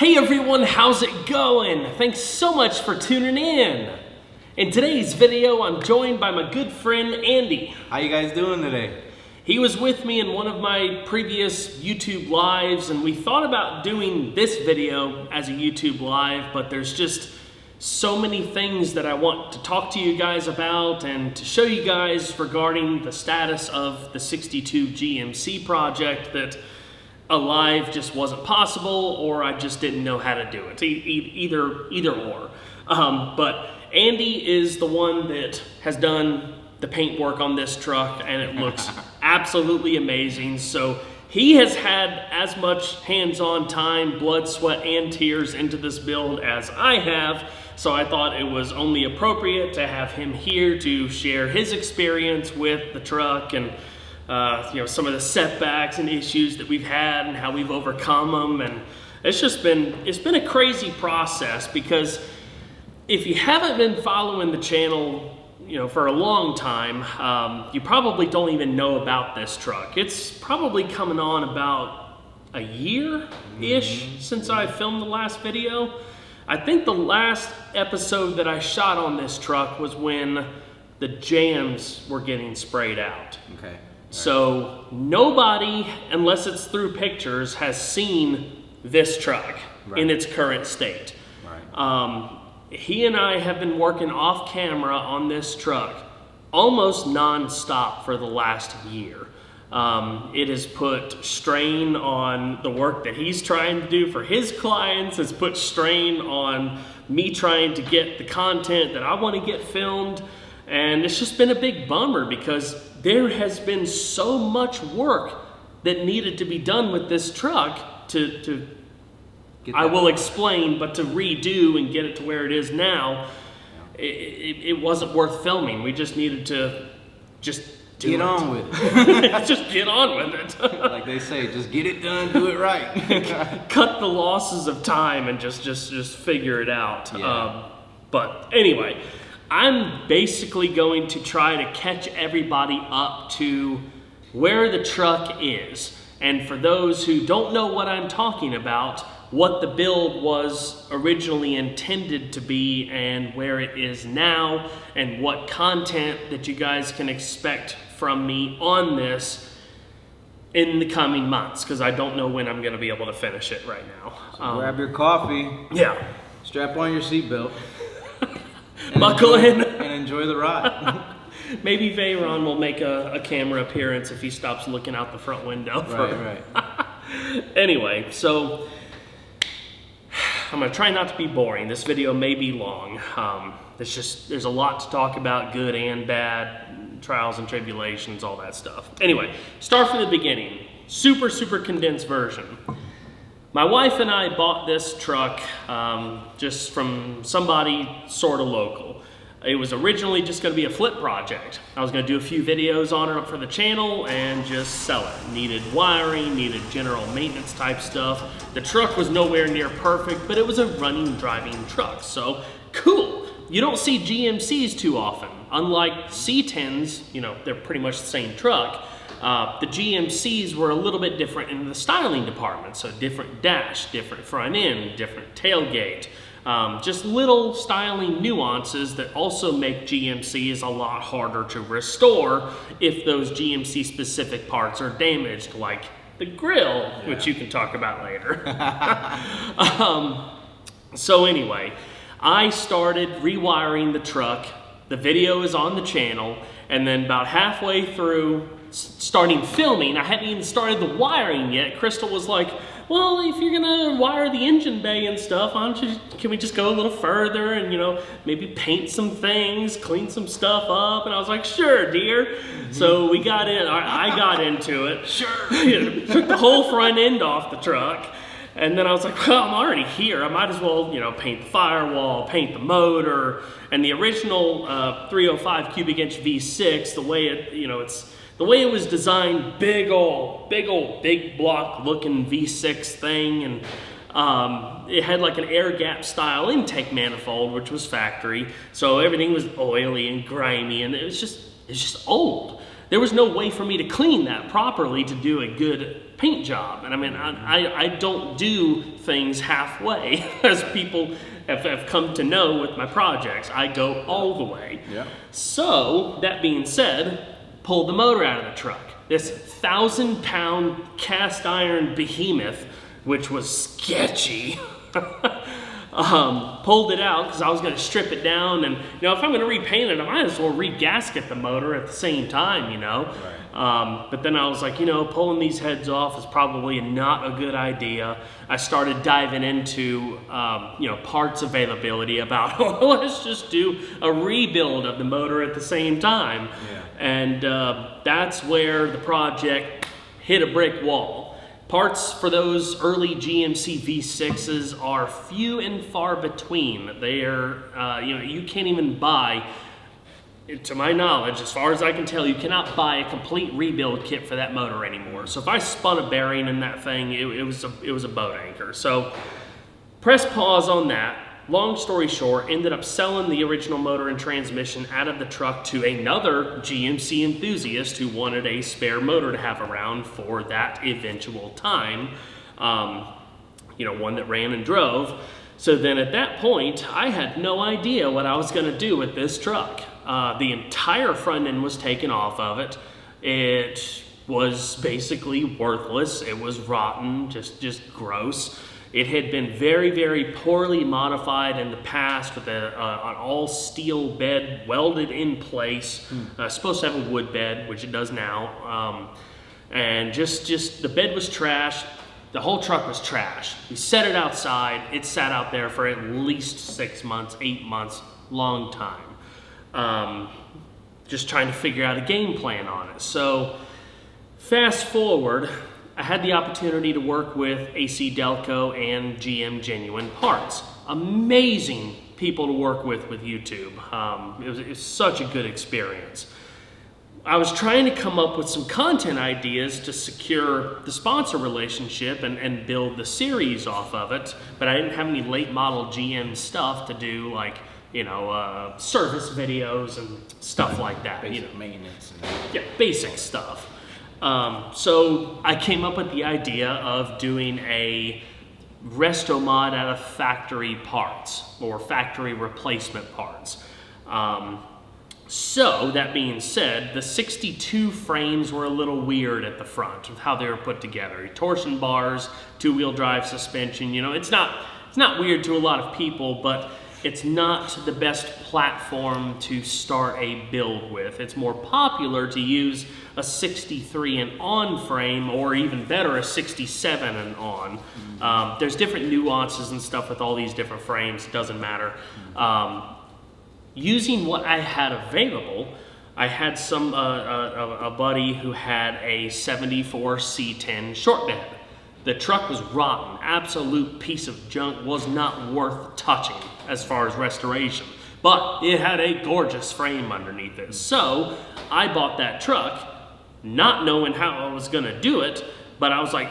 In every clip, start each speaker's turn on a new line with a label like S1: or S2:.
S1: Hey everyone, how's it going? Thanks so much for tuning in. In today's video, I'm joined by my good friend Andy.
S2: How you guys doing today?
S1: He was with me in one of my previous YouTube lives, and we thought about doing this video as a YouTube live, but there's just so many things that I want to talk to you guys about and to show you guys regarding the status of the 62 GMC project that a live just wasn't possible, or I just didn't know how to do it. Either or. But Andy is the one that has done the paint work on this truck, and it looks absolutely amazing. So he has had as much hands-on time, blood, sweat, and tears into this build as I have. So I thought it was only appropriate to have him here to share his experience with the truck and some of the setbacks and issues that we've had and how we've overcome them. And it's been a crazy process, because if you haven't been following the channel for a long time, you probably don't even know about this truck. It's probably coming on about a year-ish since I filmed the last video. I think the last episode that I shot on this truck was when the jams were getting sprayed out.
S2: Okay.
S1: So nobody, unless it's through pictures, has seen this truck in its current state.
S2: Right.
S1: He and I have been working off camera on this truck almost non-stop for the last year. It has put strain on the work that he's trying to do for his clients. It's put strain on me trying to get the content that I want to get filmed. And it's just been a big bummer, because there has been so much work that needed to be done with this truck I will explain, but to redo and get it to where it is now, it wasn't worth filming. We just needed to
S2: get on with it.
S1: Just get on with it.
S2: Like they say, just get it done, do it right.
S1: Cut the losses of time and just figure it out.
S2: Yeah.
S1: But anyway, I'm basically going to try to catch everybody up to where the truck is. And for those who don't know what I'm talking about, what the build was originally intended to be and where it is now, and what content that you guys can expect from me on this in the coming months, because I don't know when I'm going to be able to finish it right now.
S2: So grab your coffee.
S1: Yeah.
S2: Strap on your seatbelt.
S1: Buckle in.
S2: And enjoy the ride.
S1: Maybe Veyron will make a camera appearance if he stops looking out the front window.
S2: Right.
S1: Anyway, so I'm going to try not to be boring. This video may be long. There's a lot to talk about, good and bad, trials and tribulations, all that stuff. Anyway, start from the beginning. Super condensed version. My wife and I bought this truck just from somebody sort of local. It was originally just going to be a flip project. I was going to do a few videos on it for the channel and just sell it. Needed wiring, needed general maintenance type stuff. The truck was nowhere near perfect, but it was a running, driving truck, so cool. You don't see GMCs too often. Unlike C10s, they're pretty much the same truck. The GMCs were a little bit different in the styling department, so different dash, different front end, different tailgate. Just little styling nuances that also make GMCs a lot harder to restore if those GMC specific parts are damaged, like the grill, which you can talk about later. So anyway, I started rewiring the truck. The video is on the channel, and then about halfway through starting filming, I hadn't even started the wiring yet. Crystal was like, well, if you're gonna wire the engine bay and stuff, can we just go a little further and maybe paint some things, clean some stuff up? And I was like, sure, dear. So we got in. I got into it.
S2: Sure.
S1: Took the whole front end off the truck, and then I was like, well, I'm already here. I might as well, paint the firewall, paint the motor, and the original 305 cubic inch V6. The way the way it was designed, big block looking V6 thing, and it had like an air gap style intake manifold, which was factory, so everything was oily and grimy, and it was just old. there was no way for me to clean that properly to do a good paint job. And I mean, I don't do things halfway, as people have come to know with my projects. I go all the way.
S2: Yeah.
S1: So, that being said, pulled the motor out of the truck. This 1,000-pound cast iron behemoth, which was sketchy, pulled it out because I was going to strip it down, and if I'm going to repaint it, I might as well re-gasket the motor at the same time,
S2: Right.
S1: But then I was like, pulling these heads off is probably not a good idea. I started diving into parts availability about let's just do a rebuild of the motor at the same time.
S2: Yeah.
S1: And that's where the project hit a brick wall. Parts for those early GMC V6s are few and far between. They are, you can't even buy, to my knowledge, as far as I can tell, you cannot buy a complete rebuild kit for that motor anymore. So if I spun a bearing in that thing, it was a boat anchor. So press pause on that. Long story short, ended up selling the original motor and transmission out of the truck to another GMC enthusiast who wanted a spare motor to have around for that eventual time, one that ran and drove. So then at that point, I had no idea what I was going to do with this truck. The entire front end was taken off of it. It was basically worthless. It was rotten, just gross. It had been very, very poorly modified in the past with an all steel bed welded in place. Supposed to have a wood bed, which it does now. And just the bed was trash. The whole truck was trash. We set it outside. It sat out there for at least 6 months, 8 months, long time. Just trying to figure out a game plan on it. So fast forward, I had the opportunity to work with AC Delco and GM Genuine Parts. Amazing people to work with YouTube. It was such a good experience. I was trying to come up with some content ideas to secure the sponsor relationship and build the series off of it, but I didn't have any late model GM stuff to do, like, service videos and stuff like that.
S2: Basic maintenance.
S1: Yeah, basic stuff. So I came up with the idea of doing a resto mod out of factory parts or factory replacement parts. So that being said, the 62 frames were a little weird at the front with how they were put together. Torsion bars, two-wheel drive suspension. It's not weird to a lot of people, but it's not the best platform to start a build with. It's more popular to use a 63 and on frame, or even better, a 67 and on. There's different nuances and stuff with all these different frames. It doesn't matter. Using what I had available, I had a buddy who had a 74 C10 short bed. The truck was rotten, absolute piece of junk, was not worth touching as far as restoration. But it had a gorgeous frame underneath it. So I bought that truck, not knowing how I was gonna do it, but I was like,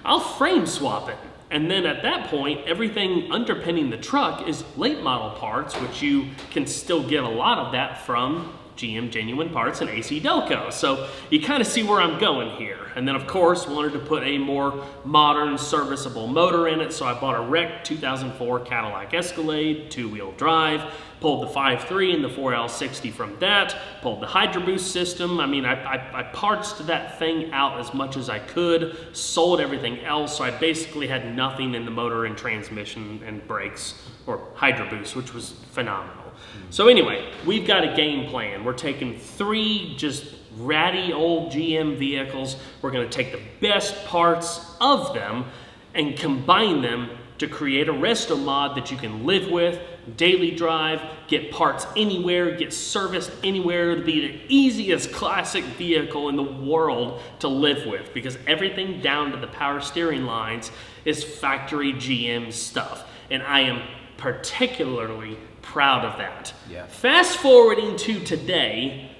S1: I'll frame swap it. And then at that point, everything underpinning the truck is late model parts, which you can still get a lot of that from GM Genuine Parts and AC Delco. So you kind of see where I'm going here. And then of course, wanted to put a more modern serviceable motor in it. So I bought a wrecked 2004 Cadillac Escalade, two-wheel drive, pulled the 5.3 and the 4L60 from that, pulled the Hydro Boost system. I mean, I partsed that thing out as much as I could, sold everything else. So I basically had nothing in the motor and transmission and brakes or Hydro Boost, which was phenomenal. So anyway, we've got a game plan. We're taking 3 just ratty old GM vehicles. We're going to take the best parts of them and combine them to create a resto mod that you can live with, daily drive, get parts anywhere, get serviced anywhere. It'll be the easiest classic vehicle in the world to live with, because everything down to the power steering lines is factory GM stuff. And I am particularly proud of that.
S2: Yeah. Fast
S1: forwarding to today,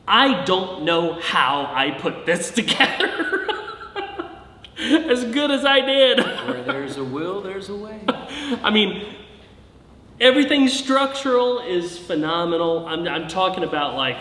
S1: I don't know how I put this together as good as I did.
S2: Where there's a will, there's a way.
S1: I mean, everything structural is phenomenal. I'm talking about like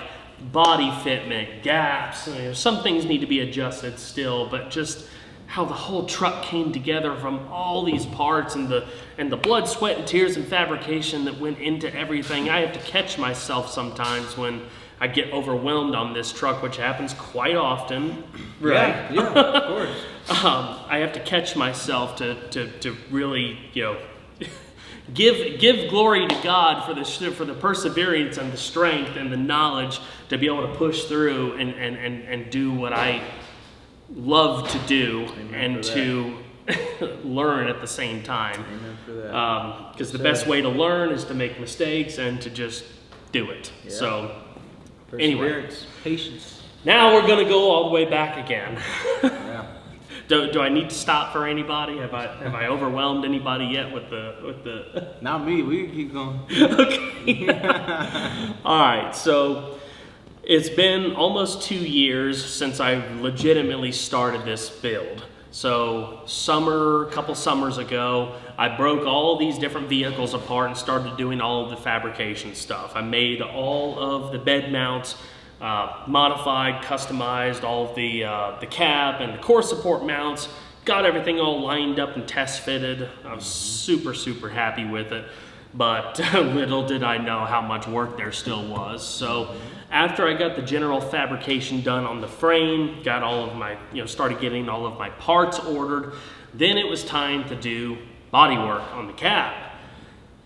S1: body fitment, gaps. You know, some things need to be adjusted still, but just how the whole truck came together from all these parts and the blood, sweat, and tears and fabrication that went into everything. I have to catch myself sometimes when I get overwhelmed on this truck, which happens quite often, right?
S2: Yeah, of course.
S1: I have to catch myself to really, you know, give glory to God for the perseverance and the strength and the knowledge to be able to push through and do what I love to do. Amen. And to learn at the same time.
S2: Amen for that.
S1: Because the best way to learn is to make mistakes and to just do it. Yeah. So anyway,
S2: patience.
S1: Now we're gonna go all the way back again.
S2: Yeah.
S1: Do I need to stop for anybody? Have I overwhelmed anybody yet with the?
S2: Not me. We can keep going.
S1: Okay. All right. So it's been almost 2 years since I legitimately started this build. So a couple summers ago, I broke all these different vehicles apart and started doing all of the fabrication stuff. I made all of the bed mounts, modified, customized all of the cab and the core support mounts, got everything all lined up and test fitted. I was super happy with it, but little did I know how much work there still was. So after I got the general fabrication done on the frame, got all of my, started getting all of my parts ordered, then it was time to do body work on the cab.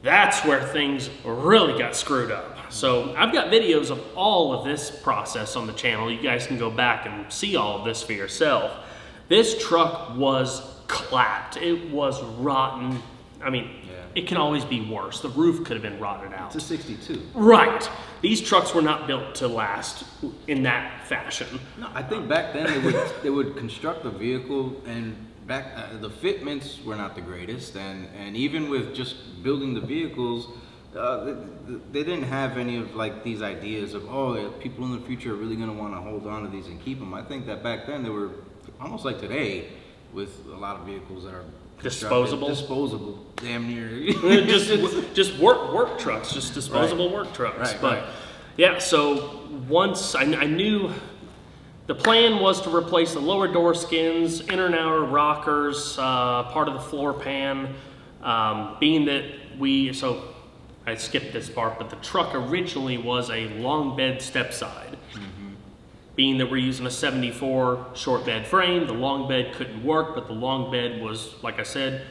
S1: That's where things really got screwed up. So I've got videos of all of this process on the channel. You guys can go back and see all of this for yourself. This truck was clapped. It was rotten. I mean, it can always be worse. The roof could have been rotted out.
S2: It's a 62.
S1: Right. These trucks were not built to last in that fashion.
S2: No, I think back then they would construct the vehicle, and the fitments were not the greatest, and even with just building the vehicles, they didn't have any of like these ideas of, people in the future are really going to want to hold on to these and keep them. I think that back then they were almost like today with a lot of vehicles that are disposable, damn near.
S1: just work trucks, just disposable work trucks. But yeah, so once I knew the plan was to replace the lower door skins, inner and outer rockers, part of the floor pan, being that I skipped this part, but the truck originally was a long bed step side. Being that we're using a 74 short bed frame, the long bed couldn't work, but the long bed was, like I said,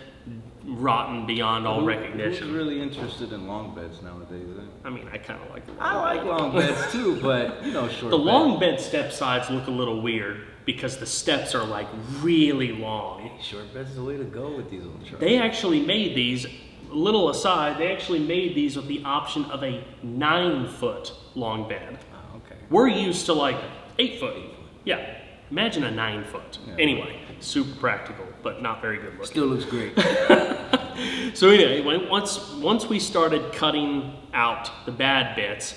S1: rotten beyond all recognition.
S2: Who's really interested in long beds nowadays?
S1: I mean, I kind of like them.
S2: I like long beds too, but short
S1: The long bed step sides look a little weird because the steps are like really long.
S2: Short bed's the way to go with these little trucks.
S1: They actually made these, little aside, they actually made these with the option of a 9-foot long bed.
S2: Oh, okay.
S1: We're used to like 8 foot. Yeah, imagine a 9-foot. Yeah. Anyway, super practical, but not very good looking.
S2: Still looks great.
S1: So anyway, once we started cutting out the bad bits,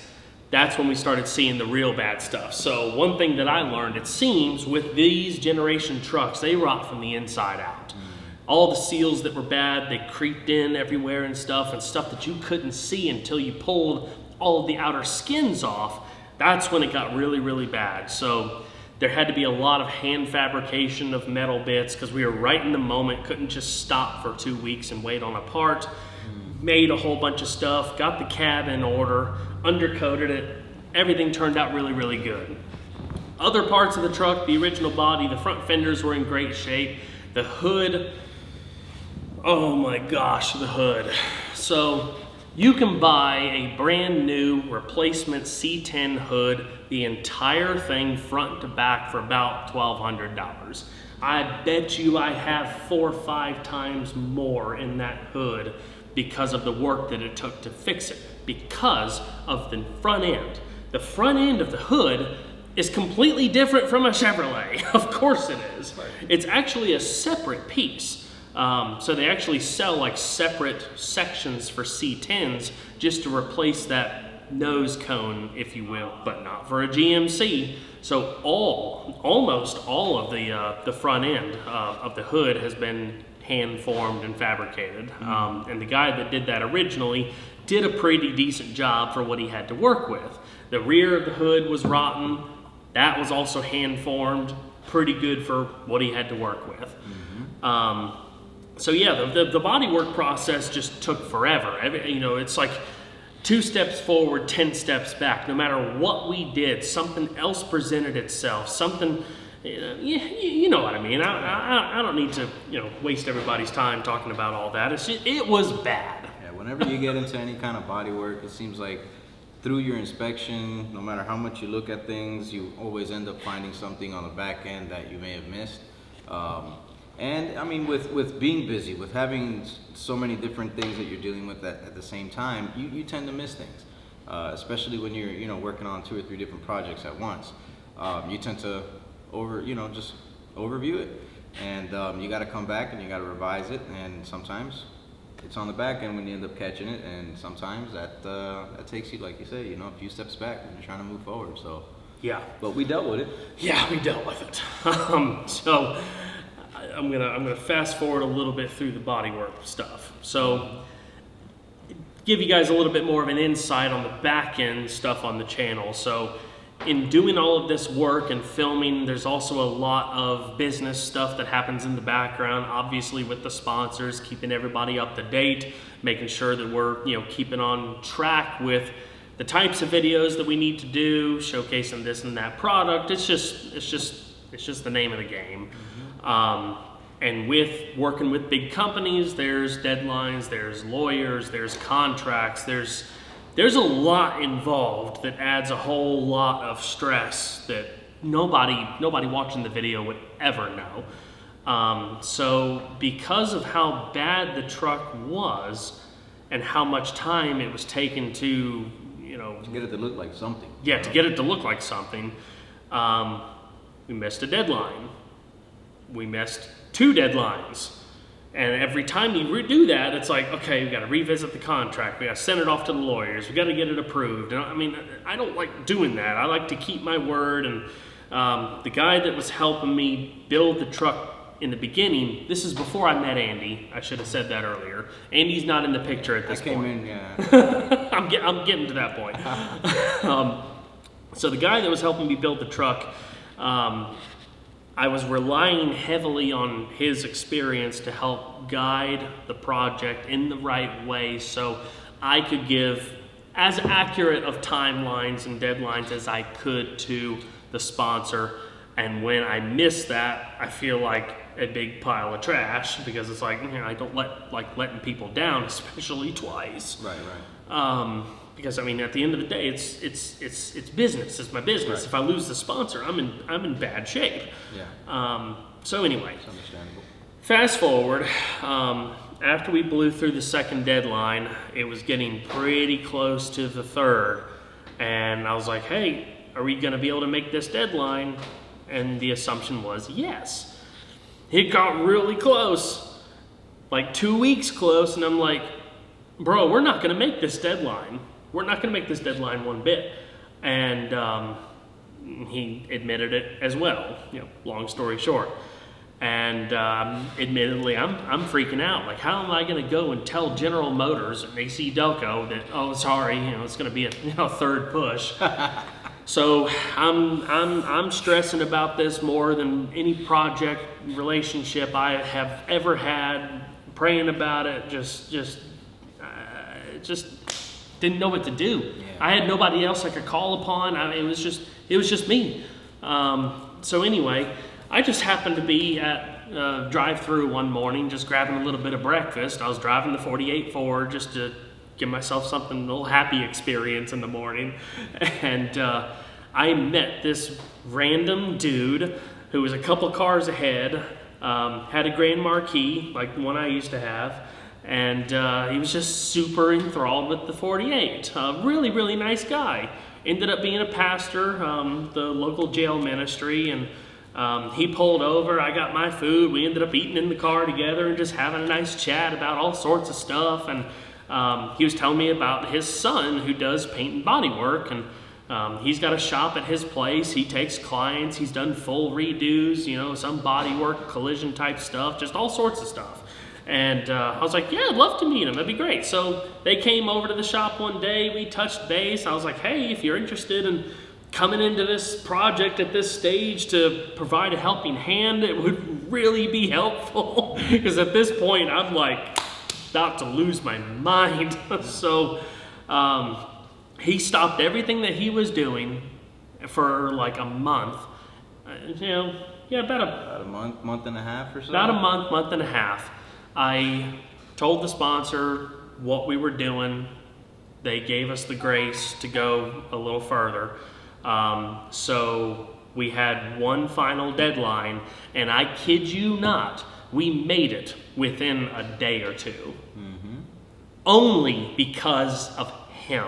S1: that's when we started seeing the real bad stuff. So one thing that I learned, it seems with these generation trucks, they rot from the inside out. All the seals that were bad, they creeped in everywhere and stuff that you couldn't see until you pulled all of the outer skins off. That's when it got really bad. So there had to be a lot of hand fabrication of metal bits because we were right in the moment, couldn't just stop for 2 weeks and wait on a part. Made a whole bunch of stuff, got the cab in order, undercoated it. Everything turned out really good. Other parts of the truck, the original body, the front fenders were in great shape. The hood, oh my gosh, the hood. So you can buy a brand new replacement C10 hood, the entire thing front to back for about $1,200. I bet you I have 4 or 5 times more in that hood because of the work that it took to fix it, because of the front end. The front end of the hood is completely different from a Chevrolet. Of course it is. It's actually a separate piece. So they actually sell like separate sections for C10s just to replace that nose cone, if you will, but not for a GMC. So almost all of the front end of the hood has been hand formed and fabricated. And the guy that did that originally did a pretty decent job for what he had to work with. The rear of the hood was rotten. That was also hand formed, pretty good for what he had to work with. So yeah, the bodywork process just took forever. It's like 2 steps forward, 10 steps back. No matter what we did, something else presented itself. Something, you know what I mean. I don't need to waste everybody's time talking about all that. It was bad.
S2: Yeah, whenever you get into any kind of bodywork, it seems like through your inspection, no matter how much you look at things, you always end up finding something on the back end that you may have missed. And I mean, with being busy, with having so many different things that you're dealing with at the same time, you tend to miss things, especially when you're working on 2 or 3 different projects at once. You tend to just overview it, and you got to come back and you got to revise it, and sometimes it's on the back end when you end up catching it, and sometimes that takes you, like you say, a few steps back when you're trying to move forward. So
S1: yeah,
S2: but we dealt with it.
S1: Yeah, we dealt with it. So I'm gonna fast forward a little bit through the bodywork stuff. So give you guys a little bit more of an insight on the back end stuff on the channel. So in doing all of this work and filming, there's also a lot of business stuff that happens in the background, obviously with the sponsors, keeping everybody up to date, making sure that we're keeping on track with the types of videos that we need to do, showcasing this and that product. It's just the name of the game. And with working with big companies, there's deadlines, there's lawyers, there's contracts, there's a lot involved that adds a whole lot of stress that nobody watching the video would ever know. So because of how bad the truck was and how much time it was taken to
S2: get it to look like something.
S1: Yeah, to get it to look like something, we missed a deadline. We missed 2 deadlines. And every time you redo that, it's like, okay, we got to revisit the contract. We got to send it off to the lawyers. We got to get it approved. And I mean, I don't like doing that. I like to keep my word. And the guy that was helping me build the truck in the beginning, this is before I met Andy. I should have said that earlier. Andy's not in the picture at this point.
S2: I came in, yeah.
S1: I'm getting to that point. So the guy that was helping me build the truck, I was relying heavily on his experience to help guide the project in the right way so I could give as accurate of timelines and deadlines as I could to the sponsor. And when I miss that, I feel like a big pile of trash because it's like, I don't like letting people down, especially twice.
S2: Right.
S1: Because I mean, at the end of the day, it's business. It's my business.
S2: Right.
S1: If I lose the sponsor, I'm in bad shape.
S2: Yeah.
S1: So anyway,
S2: It's understandable.
S1: fast forward. After we blew through the 2nd deadline, it was getting pretty close to the 3rd, and I was like, "Hey, are we going to be able to make this deadline?" And the assumption was yes. It got really close, like 2 weeks close, and I'm like, "Bro, we're not going to make this deadline. We're not going to make this deadline one bit." And he admitted it as well, long story short. And admittedly, I'm freaking out. Like, how am I going to go and tell General Motors and AC Delco that, oh, sorry, it's going to be a 3rd push. So I'm stressing about this more than any project relationship I have ever had. Praying about it, just didn't know what to do.
S2: Yeah.
S1: I had nobody else I could call upon. It was just me. So anyway, I just happened to be at drive-through one morning, just grabbing a little bit of breakfast. I was driving the 48 Ford just to give myself something, a little happy experience in the morning. And I met this random dude who was a couple cars ahead, had a Grand Marquis, like the one I used to have, and he was just super enthralled with the 48. Really, really nice guy. Ended up being a pastor, the local jail ministry, and he pulled over. I got my food. We ended up eating in the car together and just having a nice chat about all sorts of stuff. And he was telling me about his son who does paint and body work, and he's got a shop at his place. He takes clients. He's done full redos, some body work, collision type stuff, just all sorts of stuff. And I was like, yeah, I'd love to meet him. That'd be great. So they came over to the shop one day. We touched base. I was like, hey, if you're interested in coming into this project at this stage to provide a helping hand, it would really be helpful. Because at this point, I'm like about to lose my mind. So he stopped everything that he was doing for like a month. About
S2: a month and a half or so.
S1: About a month and a half. I told the sponsor what we were doing. They gave us the grace to go a little further. So we had one final deadline, and I kid you not, we made it within a day or two. Mm-hmm. Only because of him.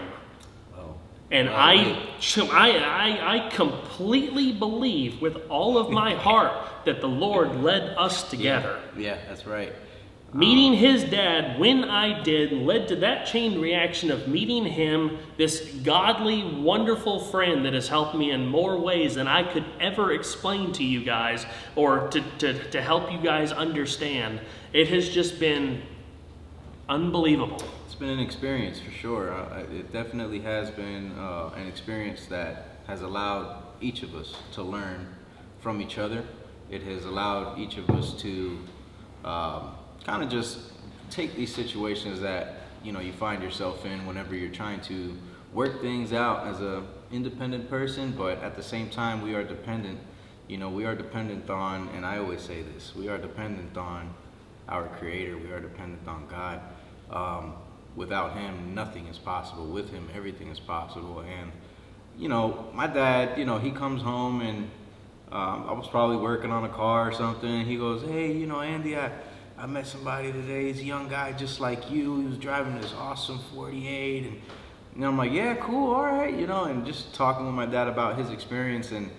S1: Oh. And I completely believe with all of my heart that the Lord led us together.
S2: Yeah, that's right.
S1: Meeting his dad when I did led to that chain reaction of meeting him, this godly, wonderful friend that has helped me in more ways than I could ever explain to you guys or to help you guys understand. It has just been unbelievable.
S2: It's been an experience for sure. It definitely has been an experience that has allowed each of us to learn from each other. It has allowed each of us to kind of just take these situations that you find yourself in whenever you're trying to work things out as a independent person, but at the same time we are dependent. We are dependent on, and I always say this, we are dependent on our Creator. We are dependent on God. Without Him, nothing is possible. With Him, everything is possible. And my dad, he comes home and I was probably working on a car or something, and he goes, hey, Andy, I met somebody today. He's a young guy just like you. He was driving this awesome 48. And I'm like, yeah, cool, all right, and just talking with my dad about his experience. And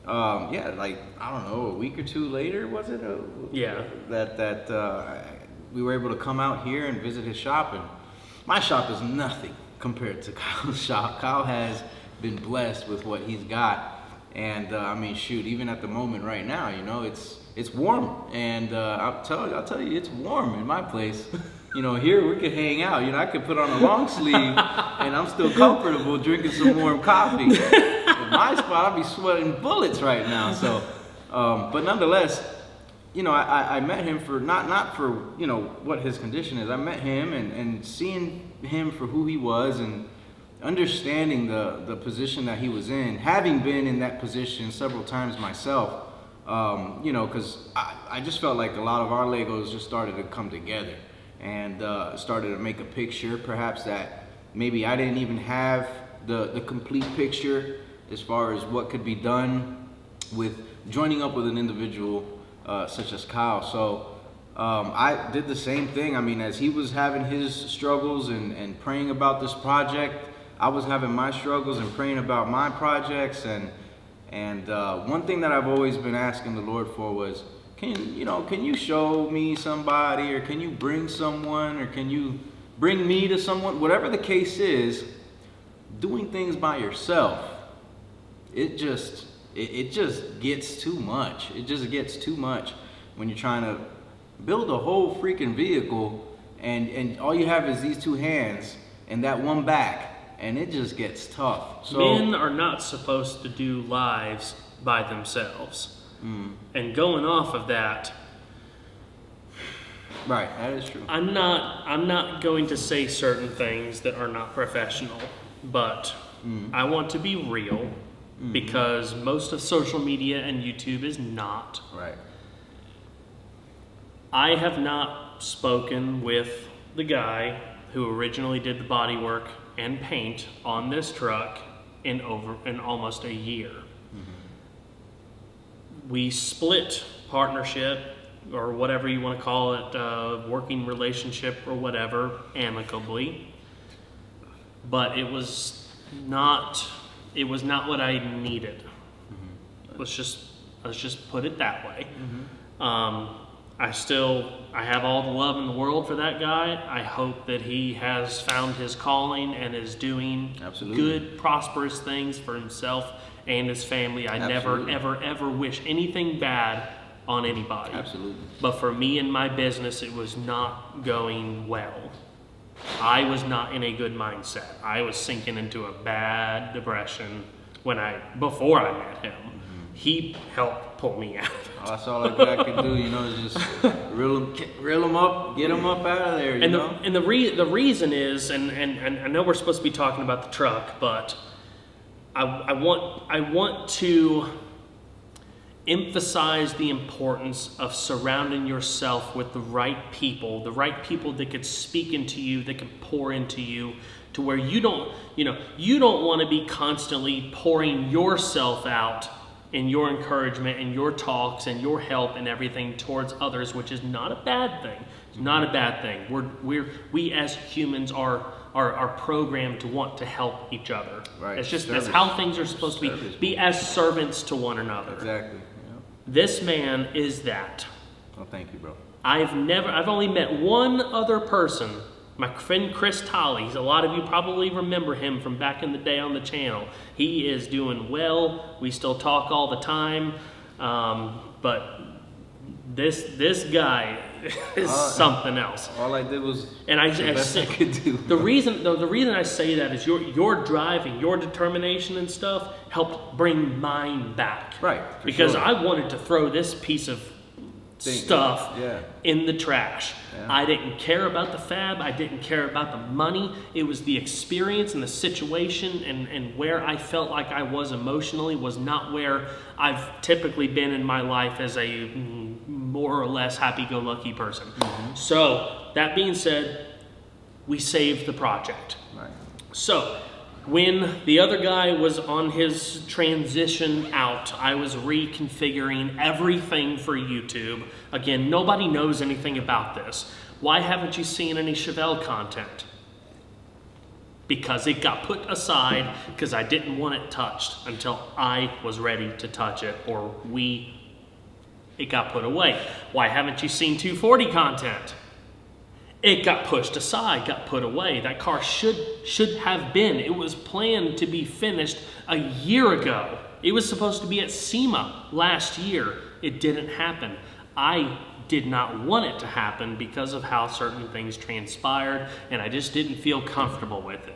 S2: like, I don't know, a week or two later, was it? That we were able to come out here and visit his shop. And my shop is nothing compared to Kyle's shop. Kyle has been blessed with what he's got. And even at the moment right now, it's warm, and I'll tell you, it's warm in my place. Here we could hang out. I could put on a long sleeve, and I'm still comfortable drinking some warm coffee. In my spot, I'll be sweating bullets right now. So, but nonetheless, I met him for not for what his condition is. I met him and seeing him for who he was and understanding the position that he was in, having been in that position several times myself. Because I just felt like a lot of our Legos just started to come together and started to make a picture, perhaps that maybe I didn't even have the complete picture as far as what could be done with joining up with an individual such as Kyle. So I did the same thing. As he was having his struggles and praying about this project, I was having my struggles and praying about my projects. And one thing that I've always been asking the Lord for was, can you show me somebody, or can you bring someone, or can you bring me to someone? Whatever the case is, doing things by yourself, it just gets too much. It just gets too much when you're trying to build a whole freaking vehicle, and all you have is these two hands and that one back. And it just gets tough. So,
S1: men are not supposed to do lives by themselves. And going off of that,
S2: right, that is true.
S1: I'm not going to say certain things that are not professional, but I want to be real because most of social media and YouTube is not.
S2: Right.
S1: I have not spoken with the guy who originally did the bodywork and paint on this truck in almost a year. We split partnership, or whatever you want to call it, working relationship or whatever, amicably. But it was not what I needed. Let's just put it that way. I have all the love in the world for that guy. I hope that he has found his calling and is doing good, prosperous things for himself and his family. I never, ever, ever wish anything bad on anybody.
S2: Absolutely.
S1: But for me and my business, it was not going well. I was not in a good mindset. I was sinking into a bad depression before I met him. He helped pull me out.
S2: Oh, that's all a guy can do, you know, is just reel them up, get them up out of there, you know?
S1: The reason is, and I know we're supposed to be talking about the truck, but I want to emphasize the importance of surrounding yourself with the right people that could speak into you, that can pour into you, to where you don't want to be constantly pouring yourself out in your encouragement and your talks and your help and everything towards others, which is not a bad thing. It's not a bad thing. We as humans are programmed to want to help each other.
S2: Right.
S1: It's just that's how things are supposed to be. Be as servants to one another.
S2: Exactly. Yeah.
S1: This man is that.
S2: Oh, thank you, bro.
S1: I've only met one other person, my friend Chris Tolley. A lot of you probably remember him from back in the day on the channel. He is doing well. We still talk all the time. But this guy is something else.
S2: All I did was
S1: the
S2: best I could do.
S1: The reason I say that is your drive and your determination and stuff helped bring mine back.
S2: Right.
S1: Because
S2: sure.
S1: I wanted to throw this piece of stuff in the trash.
S2: Yeah.
S1: I didn't care about the fab. I didn't care about the money. It was the experience and the situation and where I felt like I was emotionally was not where I've typically been in my life as a more or less happy-go-lucky person. Mm-hmm. So that being said, we saved the project.
S2: Right.
S1: So when the other guy was on his transition out, I was reconfiguring everything for YouTube. Again, nobody knows anything about this. Why haven't you seen any Chevelle content? Because it got put aside because I didn't want it touched until I was ready to touch it, or it got put away. Why haven't you seen 240 content? It got pushed aside, got put away. That car should have been. It was planned to be finished a year ago. It was supposed to be at SEMA last year. It didn't happen. I did not want it to happen because of how certain things transpired, and I just didn't feel comfortable with it.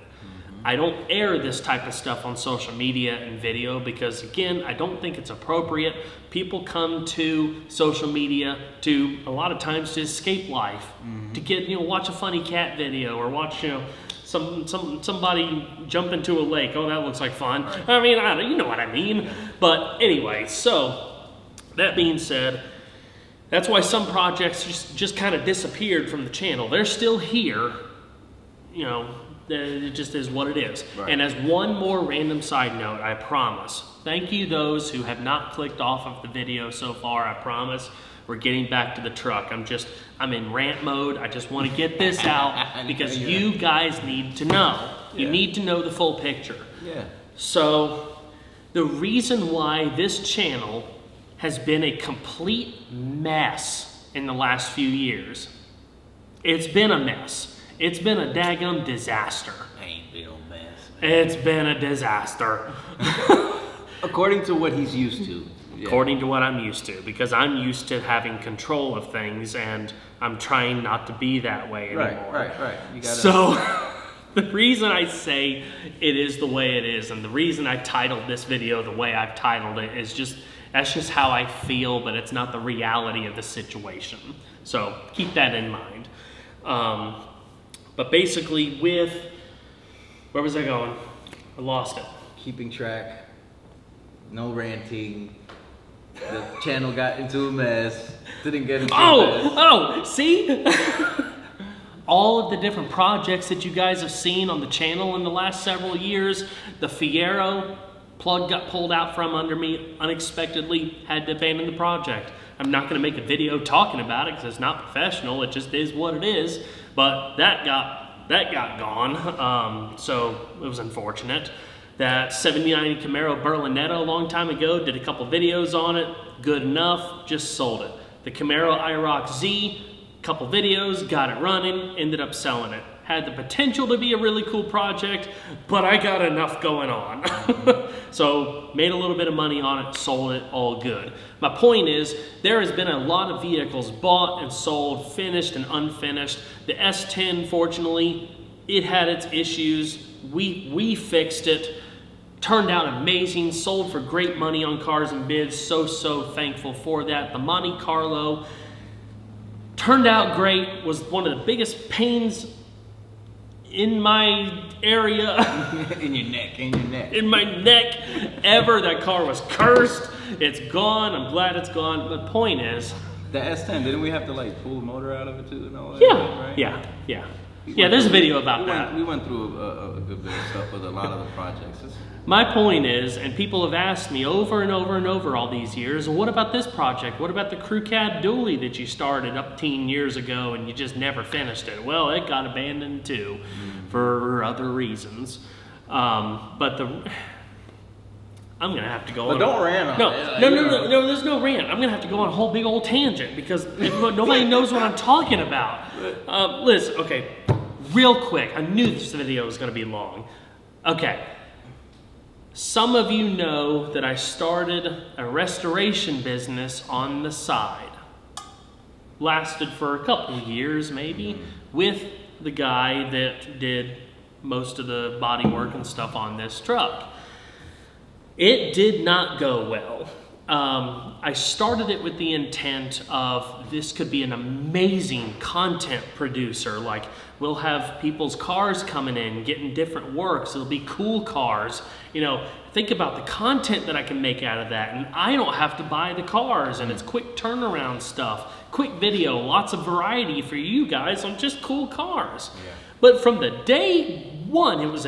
S1: I don't air this type of stuff on social media and video because, again, I don't think it's appropriate. People come to social media to, a lot of times, to escape life, to get, watch a funny cat video or watch, somebody jump into a lake. Oh, that looks like fun. Right. I mean, you know what I mean. But anyway, so that being said, that's why some projects just kind of disappeared from the channel. They're still here, it just is what it is. Right. And as one more random side note, I promise, thank you those who have not clicked off of the video so far. I promise we're getting back to the truck. I'm in rant mode. I just want to get this out because you guys need to know. You need to know the full picture. Yeah. So the reason why this channel has been a complete mess in the last few years, it's been a mess. It's been a daggum disaster.
S2: Ain't been a mess, man.
S1: It's been a disaster.
S2: According to what he's used to.
S1: Yeah. According to what I'm used to. Because I'm used to having control of things, and I'm trying not to be that way anymore.
S2: Right. You gotta...
S1: So, the reason I say it is the way it is, and the reason I titled this video the way I've titled it, is that's just how I feel, but it's not the reality of the situation. So, keep that in mind. But basically where was I going? I lost it.
S2: Keeping track, no ranting, the channel got into a mess, didn't get into a mess.
S1: Oh, see? All of the different projects that you guys have seen on the channel in the last several years, the Fiero plug got pulled out from under me unexpectedly, had to abandon the project. I'm not going to make a video talking about it because it's not professional. It just is what it is. But that got gone. So it was unfortunate. That 79 Camaro Berlinetta a long time ago, did a couple videos on it. Good enough, just sold it. The Camaro IROC Z, couple videos, got it running, ended up selling it. had the potential to be a really cool project, but I got enough going on. So made a little bit of money on it, sold it, all good. My point is, there has been a lot of vehicles bought and sold, finished and unfinished. The S10, fortunately, it had its issues. We fixed it. Turned out amazing, sold for great money on Cars and Bids. So thankful for that. The Monte Carlo turned out great, was one of the biggest pains in my area.
S2: in your neck.
S1: In my neck ever. That car was cursed. It's gone. I'm glad it's gone. The point is,
S2: the S10, didn't we have to like pull the motor out of it too and all that?
S1: Yeah,
S2: right?
S1: yeah. Yeah, there's a video about that.
S2: We went through a good bit of stuff with a lot of the projects.
S1: My point is, and people have asked me over and over all these years, what about this project? What about the Crew Cab dually that you started up 10 years ago and you just never finished it? Well, it got abandoned too, for other reasons. But I'm gonna have to go on.
S2: But don't rant on it.
S1: No, there's no rant. I'm gonna have to go on a whole big old tangent because nobody knows what I'm talking about. Liz, okay, real quick. I knew this video was gonna be long. Okay. Some of you know that I started a restoration business on the side. Lasted for a couple years maybe, with the guy that did most of the body work and stuff on this truck. It did not go well. I started it with the intent of this could be an amazing content producer. Like, we'll have people's cars coming in, getting different works. It'll be cool cars. You know, think about the content that I can make out of that. And I don't have to buy the cars, and it's quick turnaround stuff, quick video, lots of variety for you guys on just cool cars. Yeah. But from the day one, it was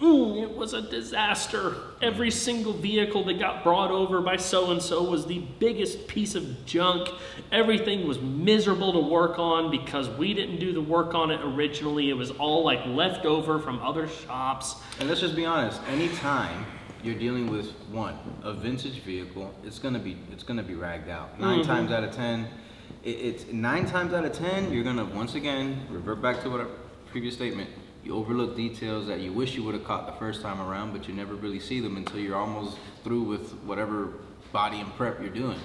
S1: it was a disaster. Every single vehicle that got brought over by so-and-so was the biggest piece of junk. Everything was miserable to work on because we didn't do the work on it originally. It was all like left over from other shops.
S2: And let's just be honest, anytime you're dealing with a vintage vehicle, it's gonna be ragged out. Nine times out of 10, you're gonna once again revert back to what our previous statement. You overlook details that you wish you would have caught the first time around, but you never really see them until you're almost through with whatever body and prep you're doing.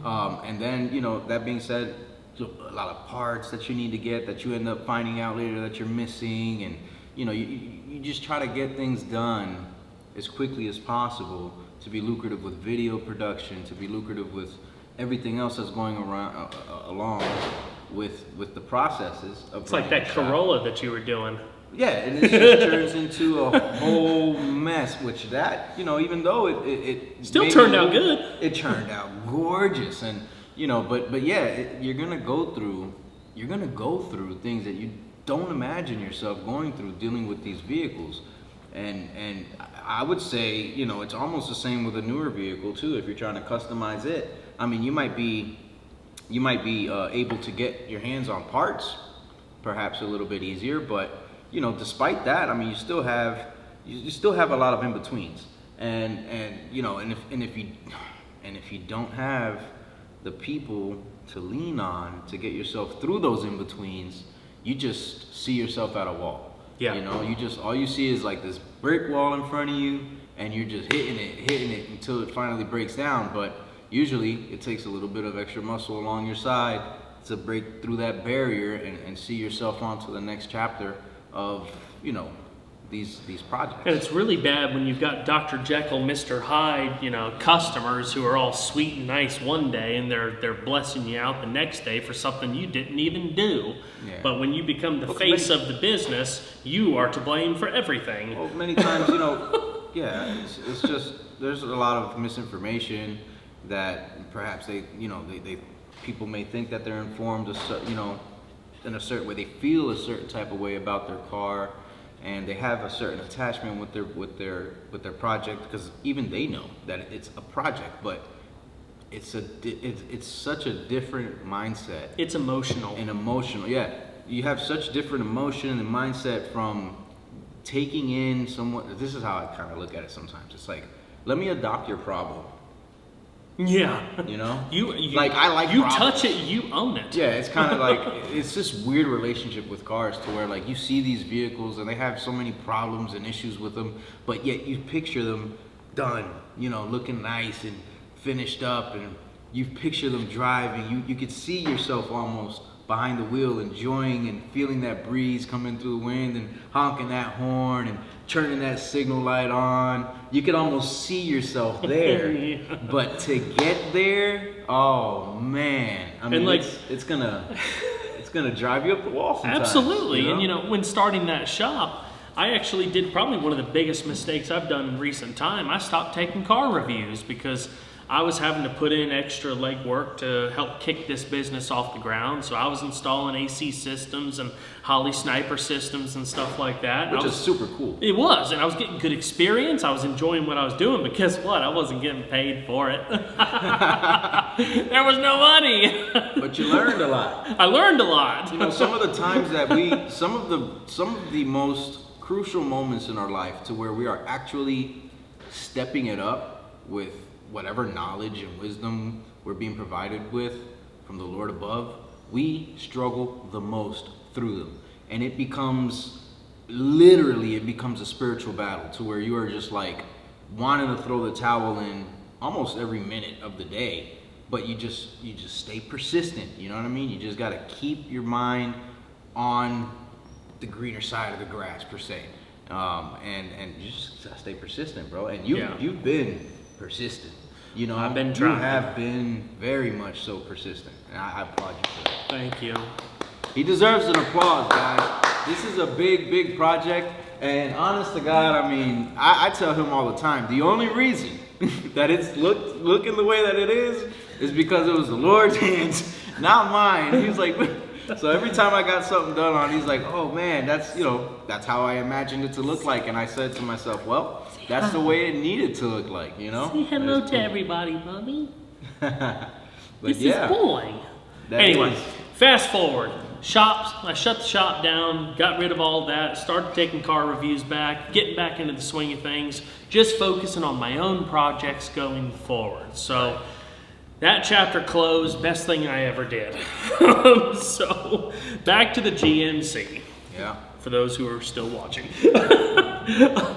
S2: And then, you know, that being said, a lot of parts that you need to get that you end up finding out later that you're missing, and you know, you just try to get things done as quickly as possible to be lucrative with video production, to be lucrative with everything else that's going around along with the processes of.
S1: It's like that Corolla that you were doing.
S2: Yeah, and it just turns into a whole mess, which that, you know, even though it
S1: still turned out good.
S2: It turned out gorgeous, and you know, but yeah, you're gonna go through things that you don't imagine yourself going through dealing with these vehicles. And I would say, you know, it's almost the same with a newer vehicle too. If you're trying to customize it, I mean, you might be able to get your hands on parts perhaps a little bit easier, but you know, despite that, I mean, you still have a lot of in-betweens, and you know, and if you don't have the people to lean on to get yourself through those in-betweens, you just see yourself at a wall. Yeah. You know, all you see is like this brick wall in front of you, and you're just hitting it until it finally breaks down. But usually, it takes a little bit of extra muscle along your side to break through that barrier and see yourself onto the next chapter of, you know, these projects.
S1: And it's really bad when you've got Dr. Jekyll, Mr. Hyde, you know, customers who are all sweet and nice one day and they're blessing you out the next day for something you didn't even do. Yeah. But when you become the face of the business, you are to blame for everything.
S2: Well, many times, you know, yeah, it's just, there's a lot of misinformation that perhaps they people may think that they're informed, you know, in a certain way. They feel a certain type of way about their car, and they have a certain attachment with their project, because even they know that it's a project, but it's such a different mindset.
S1: It's emotional.
S2: Yeah. You have such different emotion and mindset from taking in someone. This is how I kind of look at it sometimes. It's like, let me adopt your problem
S1: Yeah.
S2: You know?
S1: You
S2: like, I like
S1: you
S2: problems.
S1: touch it, you own it.
S2: Yeah, it's kind of like, it's this weird relationship with cars to where like you see these vehicles and they have so many problems and issues with them, but yet you picture them done, you know, looking nice and finished up, and you picture them driving. You could see yourself almost behind the wheel, enjoying and feeling that breeze coming through the wind and honking that horn and turning that signal light on. You could almost see yourself there.
S1: Yeah.
S2: But to get there, oh man, I mean,
S1: like,
S2: it's gonna drive you up the wall sometimes.
S1: Absolutely.
S2: You know?
S1: And you know, when starting that shop, I actually did probably one of the biggest mistakes I've done in recent time. I stopped taking car reviews because I was having to put in extra legwork to help kick this business off the ground. So I was installing AC systems and Holly Sniper systems and stuff like that.
S2: Which is super cool.
S1: It was, and I was getting good experience. I was enjoying what I was doing, but guess what? I wasn't getting paid for it. There was no money.
S2: But you learned a lot.
S1: I learned a lot.
S2: You know, some of the times that some of the most crucial moments in our life to where we are actually stepping it up with whatever knowledge and wisdom we're being provided with from the Lord above, we struggle the most through them. And it becomes a spiritual battle to where you are just like wanting to throw the towel in almost every minute of the day, but you just stay persistent. You know what I mean? You just got to keep your mind on the greener side of the grass, per se. And you just gotta stay persistent, bro. And you've been persistent. You know,
S1: I've been trying.
S2: You have been very much so persistent, and I applaud you for that.
S1: Thank you.
S2: He deserves an applause, guys. This is a big project, and honest to God, I mean, I tell him all the time, the only reason that it's looking the way that it is because it was the Lord's hands, not mine. He's like, so every time I got something done on, he's like, oh man, that's how I imagined it to look like. And I said to myself, well, that's the way it needed to look like, you know?
S1: Say hello to everybody, mommy. This
S2: yeah,
S1: is boy. Anyway, fast forward. Shops, I shut the shop down, got rid of all that, started taking car reviews back, getting back into the swing of things, just focusing on my own projects going forward. So that chapter closed, best thing I ever did. So back to the GMC.
S2: Yeah.
S1: For those who are still watching.
S2: Yeah,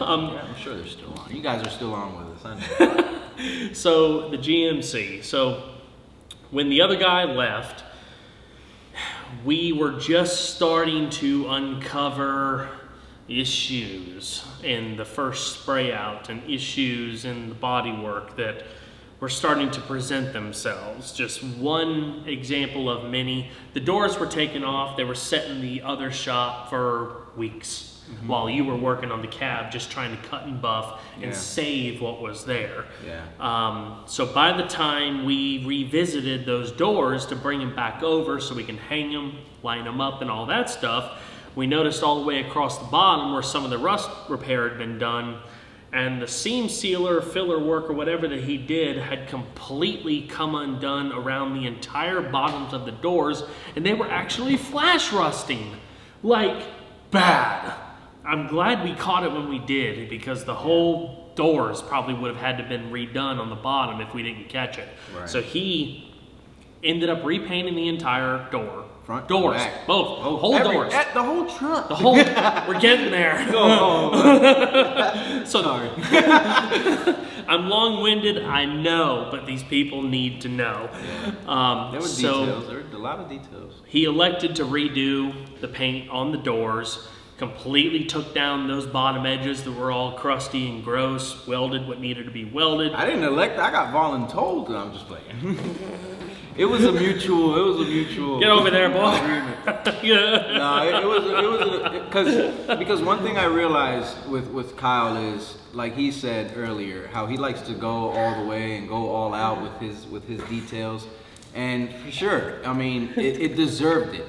S2: I'm sure they're still on. You guys are still on with us, I know.
S1: So the GMC. So when the other guy left, we were just starting to uncover issues in the first spray out and issues in the bodywork that were starting to present themselves. Just one example of many. The doors were taken off. They were set in the other shop for weeks while you were working on the cab, just trying to cut and buff and save what was there.
S2: Yeah.
S1: So by the time we revisited those doors to bring them back over so we can hang them, line them up and all that stuff, we noticed all the way across the bottom where some of the rust repair had been done, and the seam sealer, filler work, or whatever that he did had completely come undone around the entire bottoms of the doors, and they were actually flash rusting. Like, bad. I'm glad we caught it when we did, because the whole doors probably would have had to been redone on the bottom if we didn't catch it.
S2: Right.
S1: So he ended up repainting the entire door.
S2: Front,
S1: doors,
S2: back.
S1: both, whole doors.
S2: The whole trunk.
S1: The whole, we're getting there. So,
S2: Sorry.
S1: I'm long-winded, I know, but these people need to know.
S2: Yeah. There were details. There were a lot of details.
S1: He elected to redo the paint on the doors, completely took down those bottom edges that were all crusty and gross, welded what needed to be welded.
S2: I didn't elect. I got voluntold. I'm just playing. It was a mutual.
S1: Get over there, boy.
S2: Yeah. No, because one thing I realized with Kyle is, like he said earlier, how he likes to go all the way and go all out with his details, and for sure, I mean, it deserved it,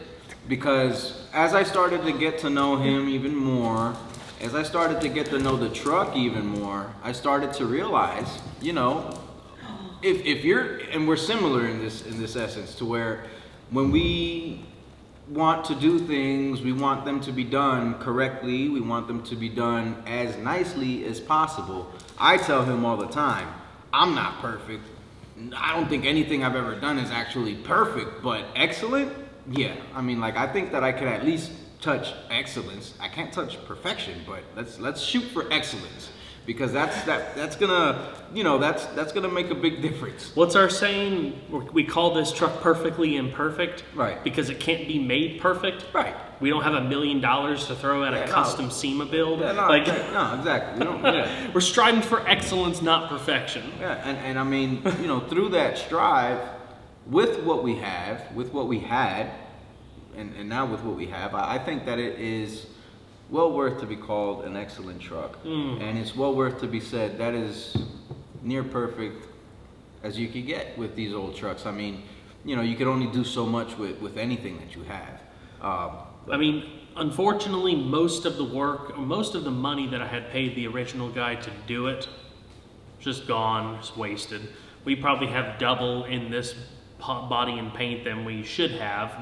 S2: because as I started to get to know him even more, as I started to get to know the truck even more, I started to realize, you know, if you're, and we're similar in this essence, to where when we want to do things, we want them to be done correctly, we want them to be done as nicely as possible. I tell him all the time, I'm not perfect. I don't think anything I've ever done is actually perfect, but excellent. Yeah, I mean, like, I think that I could at least touch excellence. I can't touch perfection, but let's shoot for excellence, because that's gonna, you know, that's gonna make a big difference.
S1: What's our saying? We call this truck perfectly imperfect,
S2: Right?
S1: Because it can't be made perfect,
S2: Right.
S1: We don't have $1 million to throw at a custom SEMA build.
S2: Yeah, no, exactly. We don't, yeah.
S1: We're striving for excellence, not perfection.
S2: Yeah, and I mean, you know, through that strive, with what we have, with what we had, and now with what we have, I think that it is well worth to be called an excellent truck. And it's well worth to be said that is near perfect as you could get with these old trucks. I mean, you know, you could only do so much with anything that you have.
S1: I mean, unfortunately, most of the work, most of the money that I had paid the original guy to do it, just gone, just wasted. We probably have double in this body and paint than we should have,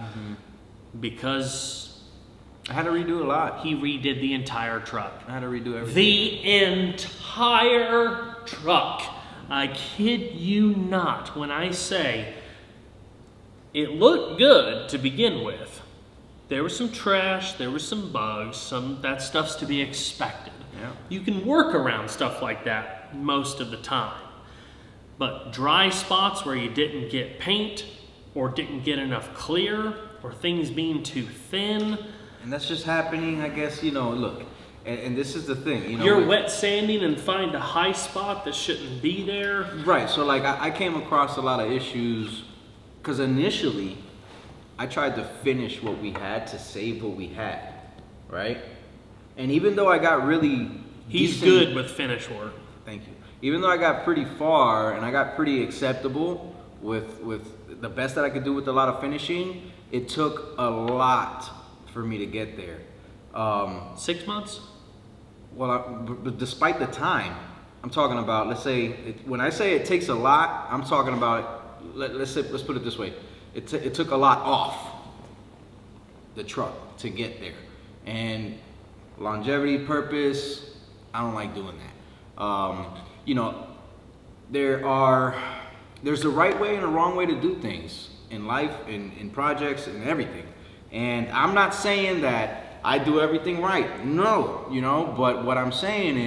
S1: because
S2: I had to redo a lot.
S1: He redid the entire truck.
S2: I had to redo everything.
S1: The entire truck. I kid you not when I say it looked good to begin with. There was some trash, there was some bugs, that stuff's to be expected.
S2: Yeah.
S1: You can work around stuff like that most of the time. But dry spots where you didn't get paint, or didn't get enough clear, or things being too thin.
S2: And that's just happening, I guess, you know, look, and this is the thing, you know.
S1: You're wet sanding and find a high spot that shouldn't be there.
S2: Right, so like I came across a lot of issues, because initially, I tried to finish what we had to save what we had, right? And even though I got really
S1: He's
S2: decent,
S1: good with finish work.
S2: Thank you. Even though I got pretty far and I got pretty acceptable with the best that I could do with a lot of finishing, it took a lot for me to get there.
S1: 6 months?
S2: Well, but despite the time, I'm talking about, let's say, when I say it takes a lot, I'm talking about, let's put it this way. It took a lot off the truck to get there. And longevity purpose, I don't like doing that. You know, there's a right way and a wrong way to do things in life, in projects, and everything. And I'm not saying that I do everything right. No, you know, but what I'm saying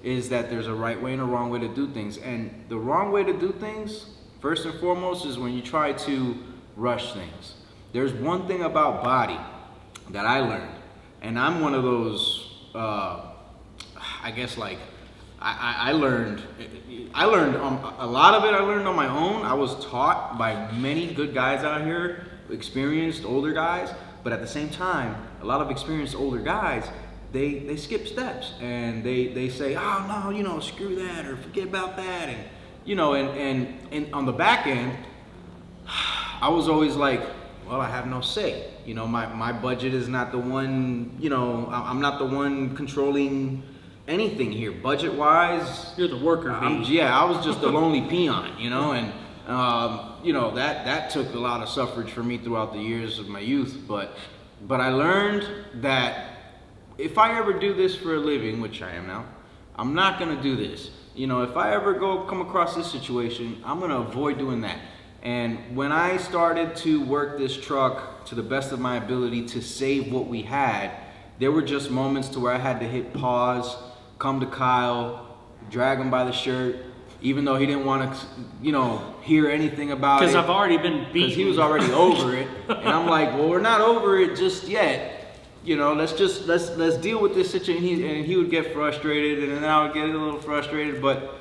S2: is that there's a right way and a wrong way to do things. And the wrong way to do things, first and foremost, is when you try to rush things. There's one thing about body that I learned, and I'm one of those, I guess, like, I learned a lot of it I learned on my own. I was taught by many good guys out here, experienced older guys, but at the same time, a lot of experienced older guys, they skip steps, and they say, oh no, you know, screw that, or forget about that, and you know, and on the back end, I was always like, well, I have no say. You know, my budget is not the one, you know, I'm not the one controlling anything here. Budget wise,
S1: you're the worker bee.
S2: Yeah, I was just a lonely peon, you know, and you know, that took a lot of suffrage for me throughout the years of my youth, but I learned that if I ever do this for a living, which I am now, I'm not gonna do this. You know, if I ever come across this situation, I'm gonna avoid doing that. And when I started to work this truck to the best of my ability to save what we had, there were just moments to where I had to hit pause, come to Kyle, drag him by the shirt, even though he didn't want to, you know, hear anything about it.
S1: Because I've already been beaten.
S2: Because he was already over it. And I'm like, well, we're not over it just yet. You know, let's deal with this situation. And he would get frustrated, and then I would get a little frustrated. But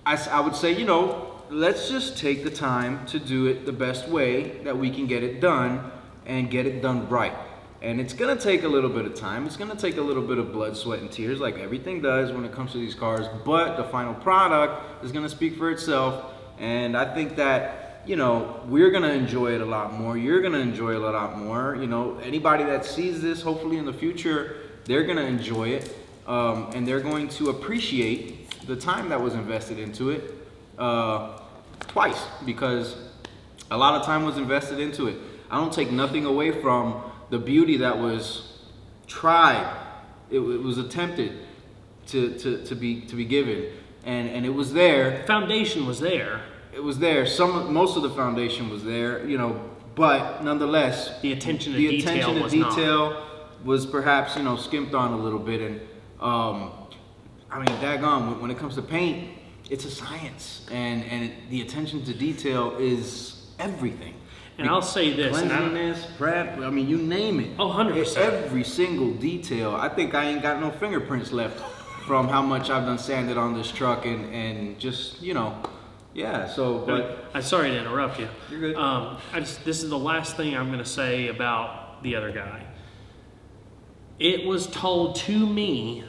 S2: I would say, you know, let's just take the time to do it the best way that we can get it done, and get it done right. And it's gonna take a little bit of time. It's gonna take a little bit of blood, sweat, and tears, like everything does when it comes to these cars. But the final product is gonna speak for itself. And I think that, you know, we're gonna enjoy it a lot more. You're gonna enjoy it a lot more. You know, anybody that sees this, hopefully in the future, they're gonna enjoy it, and they're going to appreciate the time that was invested into it twice, because a lot of time was invested into it. I don't take nothing away from the beauty that was tried. It was attempted to be given, and it was there.
S1: Foundation was there.
S2: it was there. Most of the foundation was there, you know, but nonetheless,
S1: the attention to
S2: detail was perhaps, you know, skimped on a little bit. And I mean, daggone, when it comes to paint, it's a science, and the attention to detail is everything.
S1: And I'll say this,
S2: cleanliness, prep, I mean, you name it.
S1: Oh, 100%.
S2: Every single detail. I think I ain't got no fingerprints left from how much I've done sanded on this truck, and just, you know, yeah. So, but
S1: I'm sorry to interrupt you.
S2: You're good.
S1: This is the last thing I'm going to say about the other guy. It was told to me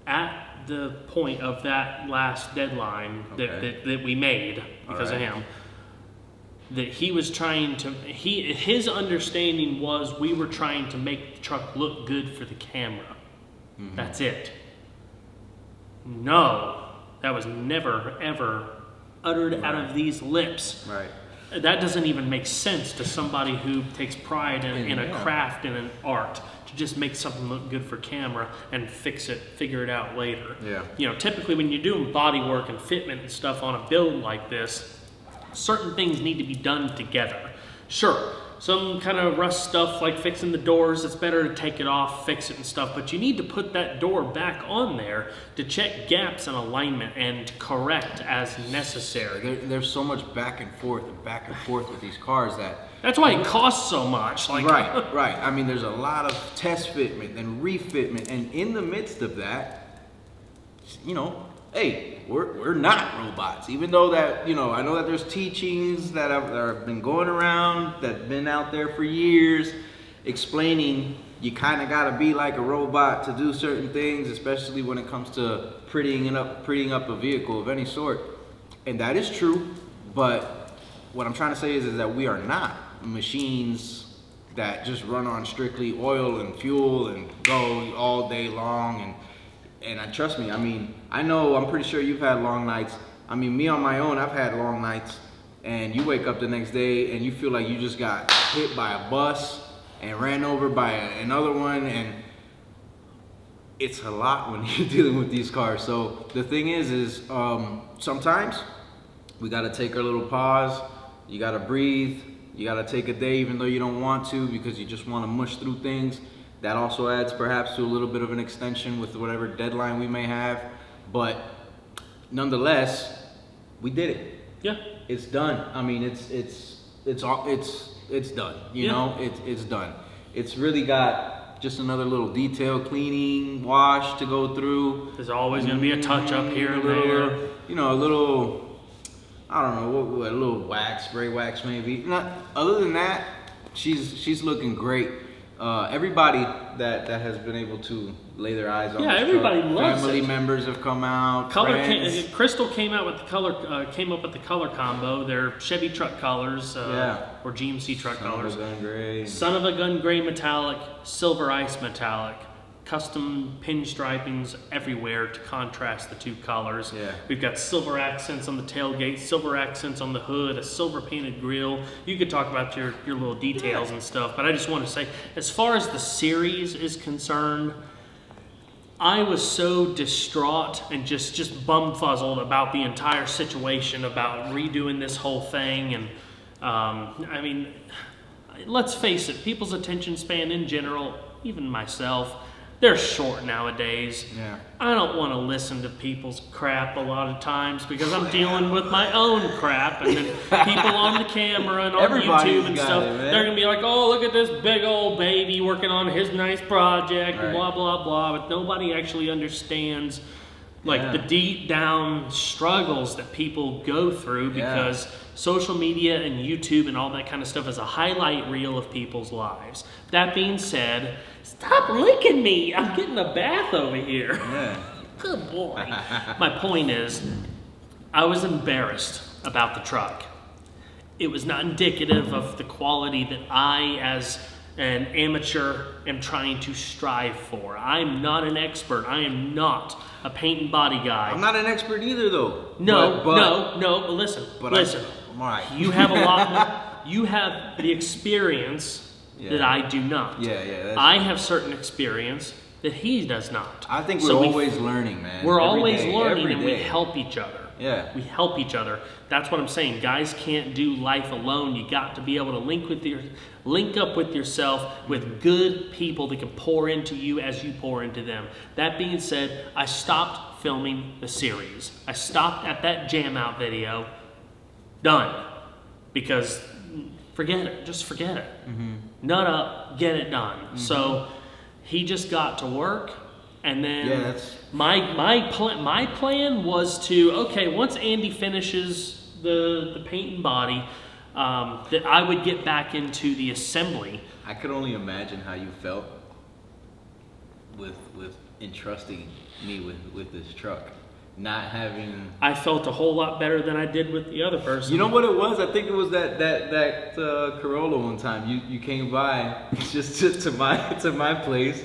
S1: at the point of that last deadline that we made because of him, that he was trying to, his understanding was we were trying to make the truck look good for the camera. Mm-hmm. That's it. No, that was never, ever uttered out of these lips.
S2: Right.
S1: That doesn't even make sense to somebody who takes pride in a craft and an art, to just make something look good for camera and figure it out later.
S2: Yeah.
S1: You know, typically when you're doing body work and fitment and stuff on a build like this, certain things need to be done together. Sure, some kind of rust stuff like fixing the doors, it's better to take it off, fix it and stuff, but you need to put that door back on there to check gaps in alignment and correct as necessary.
S2: There's so much back and forth with these cars
S1: that's why it costs so much. Like,
S2: right. I mean, there's a lot of test fitment and refitment, and in the midst of that, you know, hey, we're not robots. Even though that, you know, I know that there's teachings that have been going around, that have been out there for years, explaining you kind of got to be like a robot to do certain things, especially when it comes to prettying up a vehicle of any sort. And that is true, but what I'm trying to say is that we are not machines that just run on strictly oil and fuel and go all day long. And trust me, I mean, I'm pretty sure you've had long nights. I mean, me on my own, I've had long nights, and you wake up the next day and you feel like you just got hit by a bus and ran over by another one, and it's a lot when you're dealing with these cars. So the thing is sometimes we gotta take our little pause. You gotta breathe. You gotta take a day even though you don't want to, because you just wanna mush through things. That also adds perhaps to a little bit of an extension with whatever deadline we may have. But nonetheless, we did it.
S1: Yeah.
S2: It's done. I mean, it's done. You know, it's done. It's really got just another little detail cleaning, wash to go through.
S1: There's always going to be a touch up here and there.
S2: You know, a little, I don't know, a little wax, spray wax maybe. Other than that, she's looking great. Everybody that has been able to lay their eyes on this
S1: everybody
S2: truck,
S1: loves
S2: family
S1: it.
S2: members have come out.
S1: Crystal came out with the color, came up with the color combo. They're Chevy truck colors, or GMC truck colors.
S2: Son of a gun gray.
S1: Son of a gun gray metallic, silver ice metallic, custom pinstripings everywhere to contrast the two colors.
S2: Yeah.
S1: We've got silver accents on the tailgate, silver accents on the hood, a silver painted grille. You could talk about your little details and stuff, but I just want to say, as far as the series is concerned, I was so distraught and just bumfuzzled about the entire situation, about redoing this whole thing. And I mean, let's face it, people's attention span in general, even myself, they're short nowadays.
S2: Yeah.
S1: I don't want to listen to people's crap a lot of times because I'm dealing with my own crap, and then people on the camera and on YouTube and stuff, they're going to be like, oh, look at this big old baby working on his nice project, and blah, blah, blah. But nobody actually understands the deep down struggles that people go through, because social media and YouTube and all that kind of stuff is a highlight reel of people's lives. That being said, stop licking me. I'm getting a bath over here.
S2: Yeah.
S1: Good boy. My point is, I was embarrassed about the truck. It was not indicative of the quality that I, as an amateur, am trying to strive for. I'm not an expert. I am not a paint and body guy.
S2: I'm not an expert either, though.
S1: No, but listen.
S2: I'm all right.
S1: You have a lot more. You have the experience that I do not.
S2: Yeah.
S1: I have certain experience that he does not.
S2: I think we're always learning, man.
S1: We're always learning, and we help each other.
S2: Yeah.
S1: We help each other. That's what I'm saying. Guys can't do life alone. You got to be able to link up with yourself with good people that can pour into you as you pour into them. That being said, I stopped filming the series. I stopped at that jam out video. Done. Because forget it. Just forget it. Nut up, get it done. So he just got to work. And then my plan was to, okay, once Andy finishes the paint and body, that I would get back into the assembly.
S2: I could only imagine how you felt with entrusting me with this truck. Not having...
S1: I felt a whole lot better than I did with the other person.
S2: You know what it was? I think it was that Corolla one time. You came by just to my place.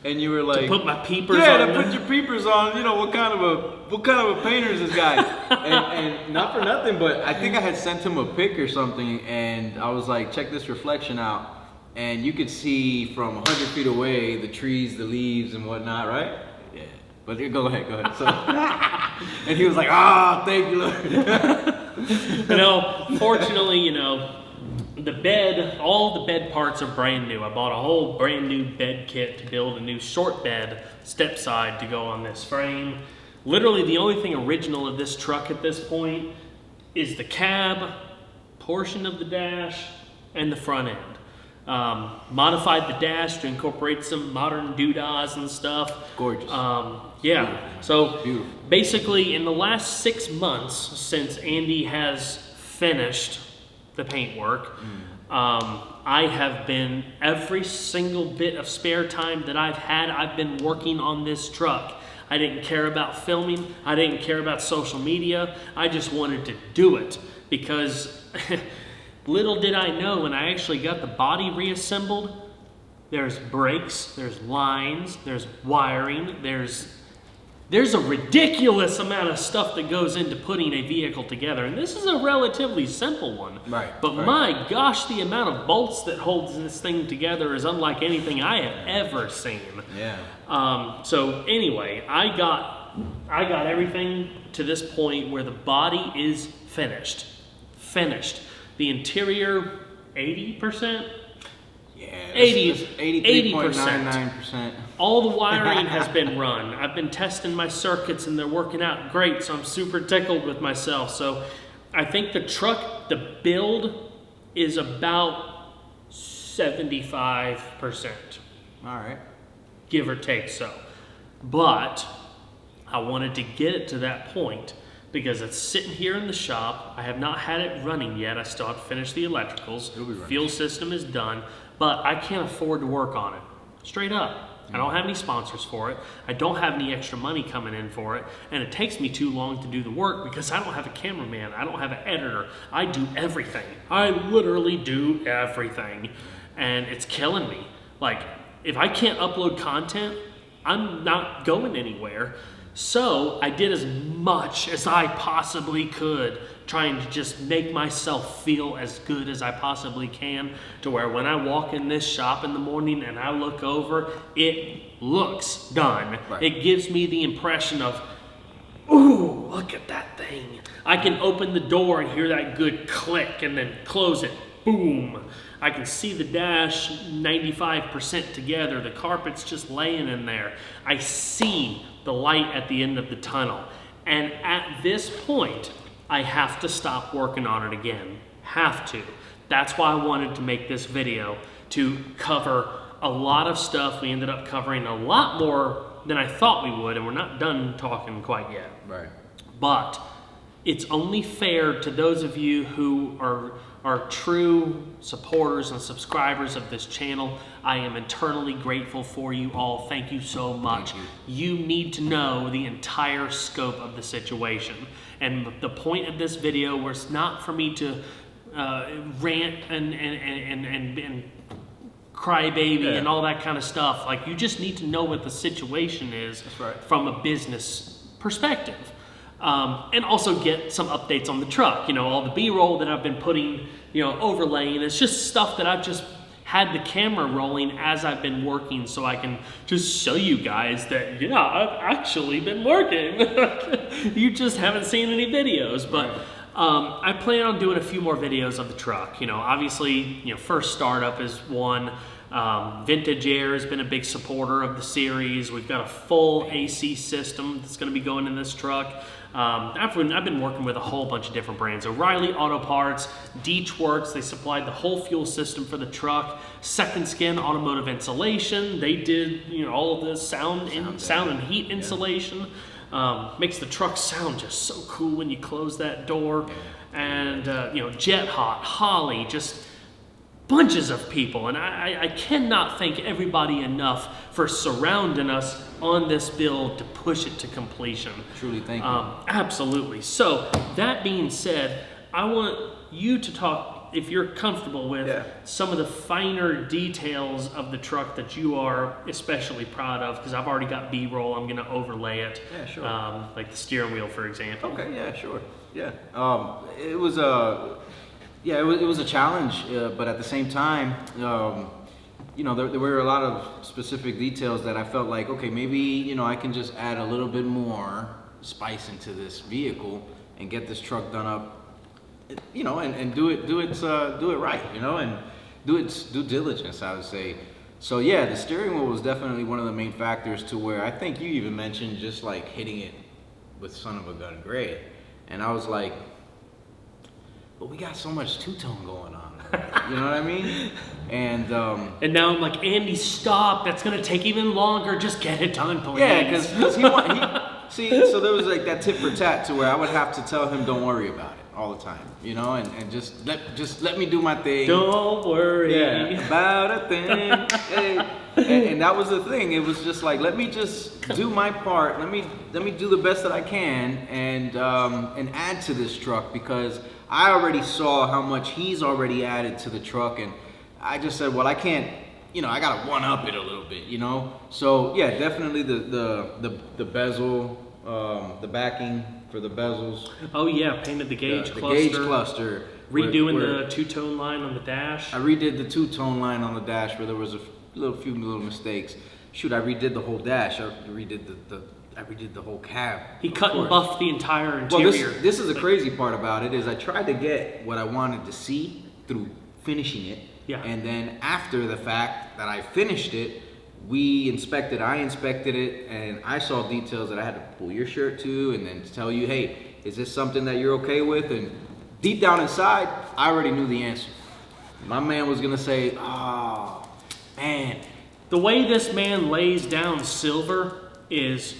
S2: And you were like,
S1: to put my peepers
S2: on.
S1: on.
S2: Yeah, to put your peepers on. You know, what kind of a painter is this guy? and not for nothing, but I think I had sent him a pic or something, and I was like, check this reflection out. And you could see from 100 feet away the trees, the leaves, and whatnot, right? Yeah. But go ahead. So, and he was like, thank you, Lord.
S1: Fortunately, the bed, all the bed parts are brand new. I bought a whole brand new bed kit to build a new short bed step side to go on this frame. Literally the only thing original of this truck at this point is the cab, portion of the dash, and the front end. Modified the dash to incorporate some modern doodahs and stuff.
S2: Gorgeous.
S1: So
S2: beautiful.
S1: Basically in the last 6 months since Andy has finished the paintwork, I have been, every single bit of spare time that I've had, I've been working on this truck. I didn't care about filming. I didn't care about social media. I just wanted to do it because little did I know when I actually got the body reassembled, there's brakes, there's lines, there's wiring, there's a ridiculous amount of stuff that goes into putting a vehicle together. And this is a relatively simple one.
S2: Right.
S1: But my gosh, the amount of bolts that holds this thing together is unlike anything I have ever seen.
S2: Yeah.
S1: So anyway, I got everything to this point where the body is finished. The interior, 80%?
S2: Yeah,
S1: 80%. All the wiring has been run. I've been testing my circuits and they're working out great, so I'm super tickled with myself. So I think the truck, the build is about 75%.
S2: All right.
S1: Give or take so. But I wanted to get it to that point because it's sitting here in the shop. I have not had it running yet. I still have to finish the electricals. Fuel system is done. But I can't afford to work on it. Straight up. I don't have any sponsors for it. I don't have any extra money coming in for it. And it takes me too long to do the work because I don't have a cameraman. I don't have an editor. I do everything. I literally do everything. And it's killing me. Like, if I can't upload content, I'm not going anywhere. So I did as much as I possibly could, trying to just make myself feel as good as I possibly can, to where when I walk in this shop in the morning and I look over, it looks done.
S2: Right.
S1: It gives me the impression of, ooh, look at that thing. I can open the door and hear that good click and then close it. Boom. I can see the dash 95% together. The carpet's just laying in there. I see the light at the end of the tunnel. And at this point, I have to stop working on it again. Have to. That's why I wanted to make this video, to cover a lot of stuff. We ended up covering a lot more than I thought we would, and we're not done talking quite yet.
S2: Right.
S1: But it's only fair to those of you who are true supporters and subscribers of this channel. I am eternally grateful for you all. Thank you so much. You need to know the entire scope of the situation. And the point of this video was not for me to rant and crybaby and all that kind of stuff. Like, you just need to know what the situation is from a business perspective. And also get some updates on the truck. You know, all the B-roll that I've been putting, overlaying. It's just stuff that I've just had the camera rolling as I've been working so I can just show you guys that, yeah, I've actually been working. You just haven't seen any videos, but I plan on doing a few more videos of the truck. You know, obviously, you know, first startup is one. Vintage Air has been a big supporter of the series. We've got a full AC system that's going to be going in this truck. I've been working with a whole bunch of different brands. O'Reilly Auto Parts, Deech Works, they supplied the whole fuel system for the truck. Second Skin Automotive Insulation, they did, you know, all of the sound and heat insulation. Makes the truck sound just so cool when you close that door. And you know, Jet Hot, Holly, just bunches of people, and I cannot thank everybody enough for surrounding us on this build to push it to completion.
S2: Truly, thank you.
S1: Absolutely. So that being said, I want you to talk, if you're comfortable with some of the finer details of the truck that you are especially proud of, because I've already got B-roll. I'm going to overlay it.
S2: Yeah, sure.
S1: Like the steering wheel, for example.
S2: Okay, yeah, sure. Yeah. It was a... Yeah, it was a challenge, but at the same time, you know, there were a lot of specific details that I felt like, okay, maybe, you know, I can just add a little bit more spice into this vehicle and get this truck done up, you know, and do it right, you know, and do its due diligence, I would say. So yeah, the steering wheel was definitely one of the main factors to where I think you even mentioned just like hitting it with son of a gun gray, and I was like, but we got so much two-tone going on. You know what I mean? And
S1: now I'm like, Andy, stop. That's going to take even longer. Just get it done, please.
S2: Yeah, because see, so there was like that tit for tat to where I would have to tell him, don't worry about it all the time, you know, and just let me do my thing.
S1: Don't worry
S2: about a thing. Hey. And that was the thing. It was just like, let me just do my part. Let me do the best that I can and add to this truck, because I already saw how much he's already added to the truck, and I just said, well, I can't, you know, I gotta one up it a little bit, you know. So yeah, definitely the bezel, the backing for the bezels.
S1: Oh yeah, painted the gauge cluster.
S2: The gauge cluster.
S1: Redoing the two-tone line on the dash.
S2: I redid the two-tone line on the dash where there was a few little mistakes. Shoot, I redid the whole dash. I redid the whole cab.
S1: He cut and buffed the entire interior.
S2: Well, this is the crazy part about it, is I tried to get what I wanted to see through finishing it.
S1: Yeah.
S2: And then after the fact that I finished it, I inspected it, and I saw details that I had to pull your shirt to and then tell you, hey, is this something that you're okay with? And deep down inside, I already knew the answer. My man was gonna say, oh, man.
S1: The way this man lays down silver is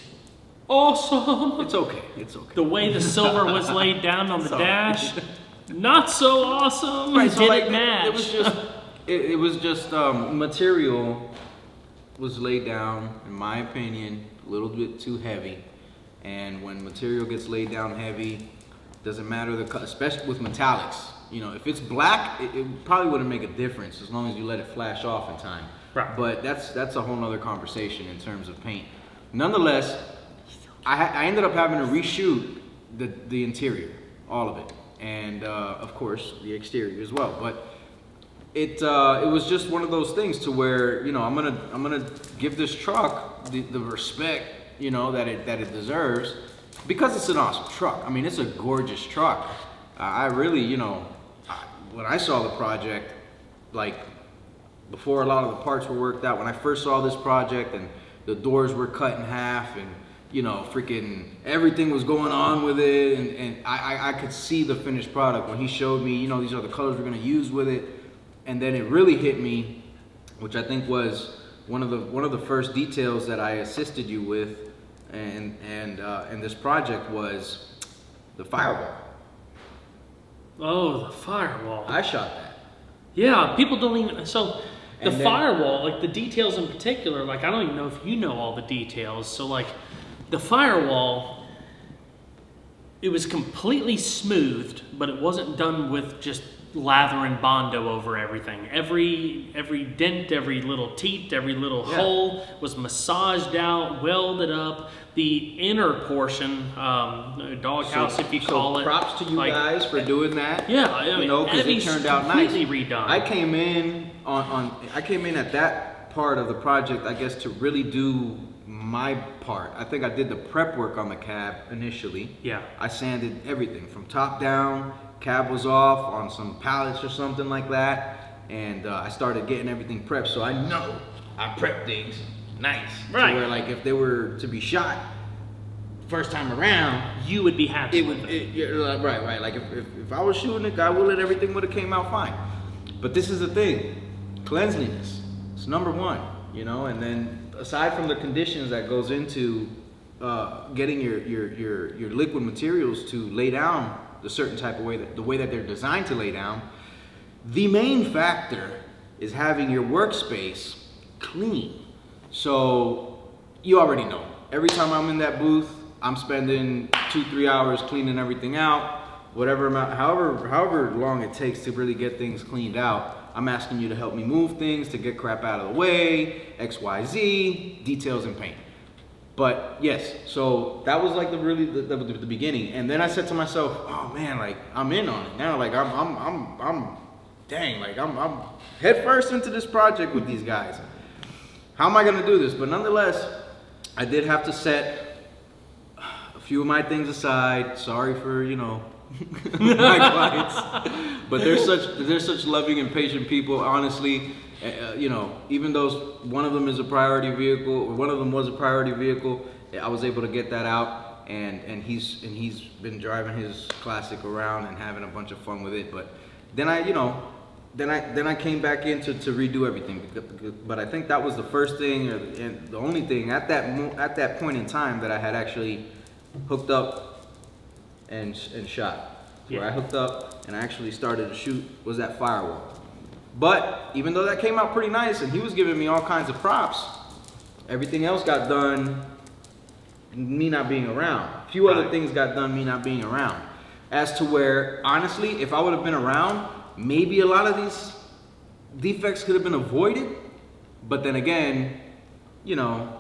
S1: awesome.
S2: It's okay. It's okay.
S1: The way the silver was laid down on the dash, not so awesome.
S2: Right, so
S1: didn't match.
S2: It was just material was laid down, in my opinion, a little bit too heavy. And when material gets laid down heavy, doesn't matter the color, especially with metallics. You know, if it's black, it probably wouldn't make a difference as long as you let it flash off in time.
S1: Right.
S2: But that's a whole nother conversation in terms of paint. Nonetheless, I ended up having to reshoot the interior, all of it, and of course the exterior as well. But it was just one of those things to where, you know, I'm gonna give this truck the respect, you know, that it deserves, because it's an awesome truck. I mean, it's a gorgeous truck. I really, you know, when I saw the project, like before a lot of the parts were worked out, when I first saw this project and the doors were cut in half and, you know, freaking everything was going on with it, and I could see the finished product when he showed me, you know, these are the colors we're gonna use with it. And then it really hit me, which I think was one of the first details that I assisted you with, and this project was the firewall.
S1: Oh, the firewall.
S2: I shot that.
S1: Yeah, people don't even, so the
S2: And then-
S1: firewall, like the details in particular, like I don't even know if you know all the details. So like the firewall, it was completely smoothed, but it wasn't done with just lather and Bondo over everything. Every dent, every little teat, every little hole was massaged out, welded up. The inner portion, doghouse, if you call it.
S2: Props to you guys for doing that.
S1: Yeah, I mean,
S2: you know, because it turned out nice.
S1: Completely redone.
S2: I came in I came in at that part of the project, I guess, to really do my part. I think I did the prep work on the cab initially.
S1: Yeah.
S2: I sanded everything from top down. Cab was off on some pallets or something like that, and I started getting everything prepped. So I know I prepped things nice,
S1: right?
S2: To where like if they were to be shot first time around,
S1: you would be happy.
S2: Right. Like if I was shooting it, God willing, everything would have came out fine. But this is the thing, cleanliness. It's number one, you know. And then aside from the conditions that goes into getting your liquid materials to lay down the certain type of way, the way that they're designed to lay down, the main factor is having your workspace clean. So you already know. Every time I'm in that booth, I'm spending 2-3 hours cleaning everything out. Whatever amount, however long it takes to really get things cleaned out, I'm asking you to help me move things, to get crap out of the way, X, Y, Z, details and paint. But yes, so that was like the beginning. And then I said to myself, oh man, like I'm in on it now. Like I'm head first into this project with these guys. How am I gonna do this? But nonetheless, I did have to set a few of my things aside. Sorry for, you know, my clients, but they're such loving and patient people. Honestly, you know, even though one of them is a priority vehicle, or one of them was a priority vehicle, I was able to get that out, and he's been driving his classic around and having a bunch of fun with it. But then I came back in to redo everything. But I think that was the first thing, and the only thing at that point in time that I had actually hooked up and shot.
S1: Yeah.
S2: Where I hooked up and I actually started to shoot was that firewall. But even though that came out pretty nice and he was giving me all kinds of props, everything else got done me not being around. A few other things got done me not being around. As to where, honestly, if I would have been around, maybe a lot of these defects could have been avoided. But then again, you know,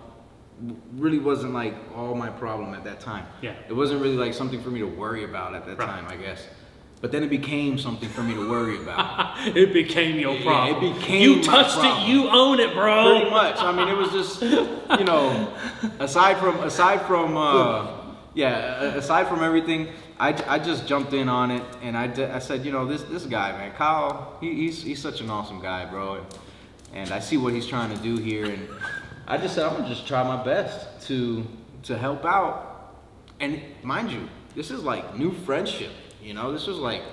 S2: really wasn't like all my problem at that time.
S1: Yeah.
S2: It wasn't really like something for me to worry about at that time, I guess. But then it became something for me to worry about.
S1: It became your problem.
S2: Yeah, it became
S1: you touched it, you own it, bro.
S2: Pretty much. I mean, it was just, you know, aside from everything, I just jumped in on it, and I said, you know, this guy, man, Kyle, he's such an awesome guy, bro, and I see what he's trying to do here, and I just said I'm gonna just try my best to help out. And mind you, this is like new friendship. You know, this was like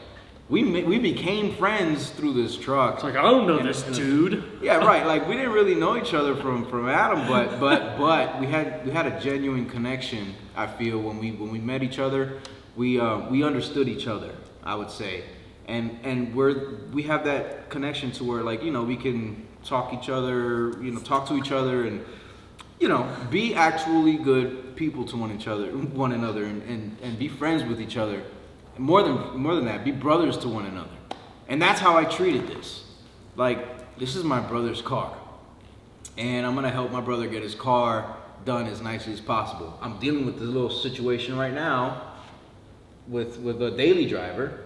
S2: we became friends through this truck.
S1: It's like, I don't know this dude.
S2: Yeah, right. Like we didn't really know each other from Adam, but we had a genuine connection. I feel when we met each other, we understood each other, I would say, and we have that connection to where, like, you know, we can talk to each other and, you know, be actually good people to one another and be friends with each other. And more than that, be brothers to one another. And that's how I treated this. Like, this is my brother's car, and I'm gonna help my brother get his car done as nicely as possible. I'm dealing with this little situation right now with a daily driver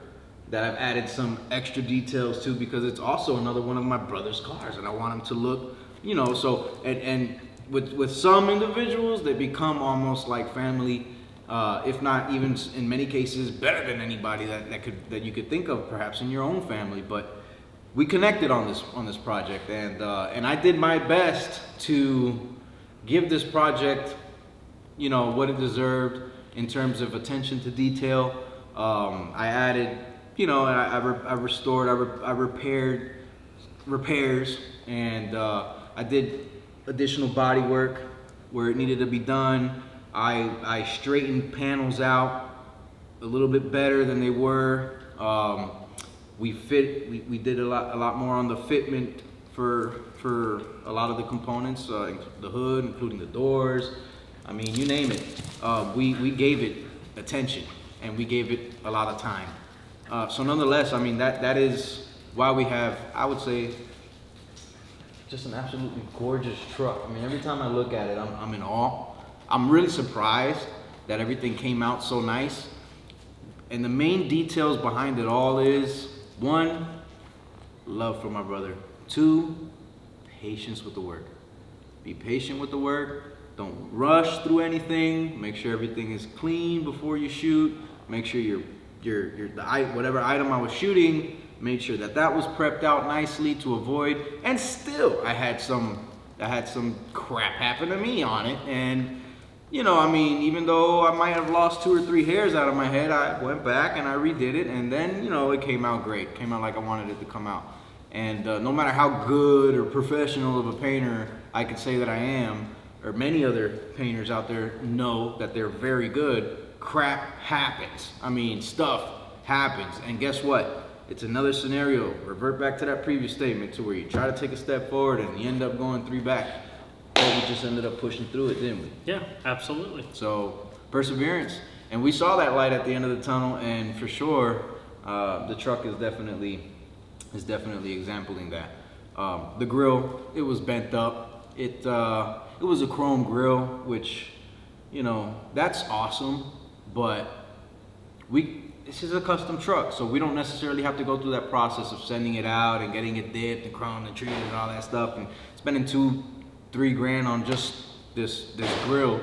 S2: that I've added some extra details to, because it's also another one of my brother's cars, and I want him to look, you know, so, and with some individuals, they become almost like family, if not even in many cases better than anybody that you could think of perhaps in your own family. But we connected on this project, and I did my best to give this project, you know, what it deserved in terms of attention to detail. I added, you know, I restored, I repaired repairs, and I did additional body work where it needed to be done. I straightened panels out a little bit better than they were. We did a lot more on the fitment for a lot of the components, the hood, including the doors. I mean, you name it. We gave it attention, and we gave it a lot of time. So nonetheless, I mean, that is why we have, I would say, just an absolutely gorgeous truck. I mean, every time I look at it, I'm in awe. I'm really surprised that everything came out so nice. And the main details behind it all is, one, love for my brother. 2, patience with the work. Be patient with the work. Don't rush through anything. Make sure everything is clean before you shoot. Make sure whatever item I was shooting, made sure that was prepped out nicely to avoid. And still, I had some crap happen to me on it. And you know, I mean, even though I might have lost 2 or 3 hairs out of my head, I went back and I redid it, and then, you know, it came out great. It came out like I wanted it to come out. And no matter how good or professional of a painter I could say that I am, or many other painters out there know that they're very good, crap happens. I mean, stuff happens. And guess what? It's another scenario. Revert back to that previous statement to where you try to take a step forward and you end up going 3 back. But we just ended up pushing through it, didn't we?
S1: Yeah, absolutely.
S2: So, perseverance. And we saw that light at the end of the tunnel, and for sure, the truck is definitely exempling that. The grill, it was bent up. It was a chrome grill, which, you know, that's awesome, but this is a custom truck, so we don't necessarily have to go through that process of sending it out and getting it dipped and chromed and treated and all that stuff, and spending $2-3 grand on just this grill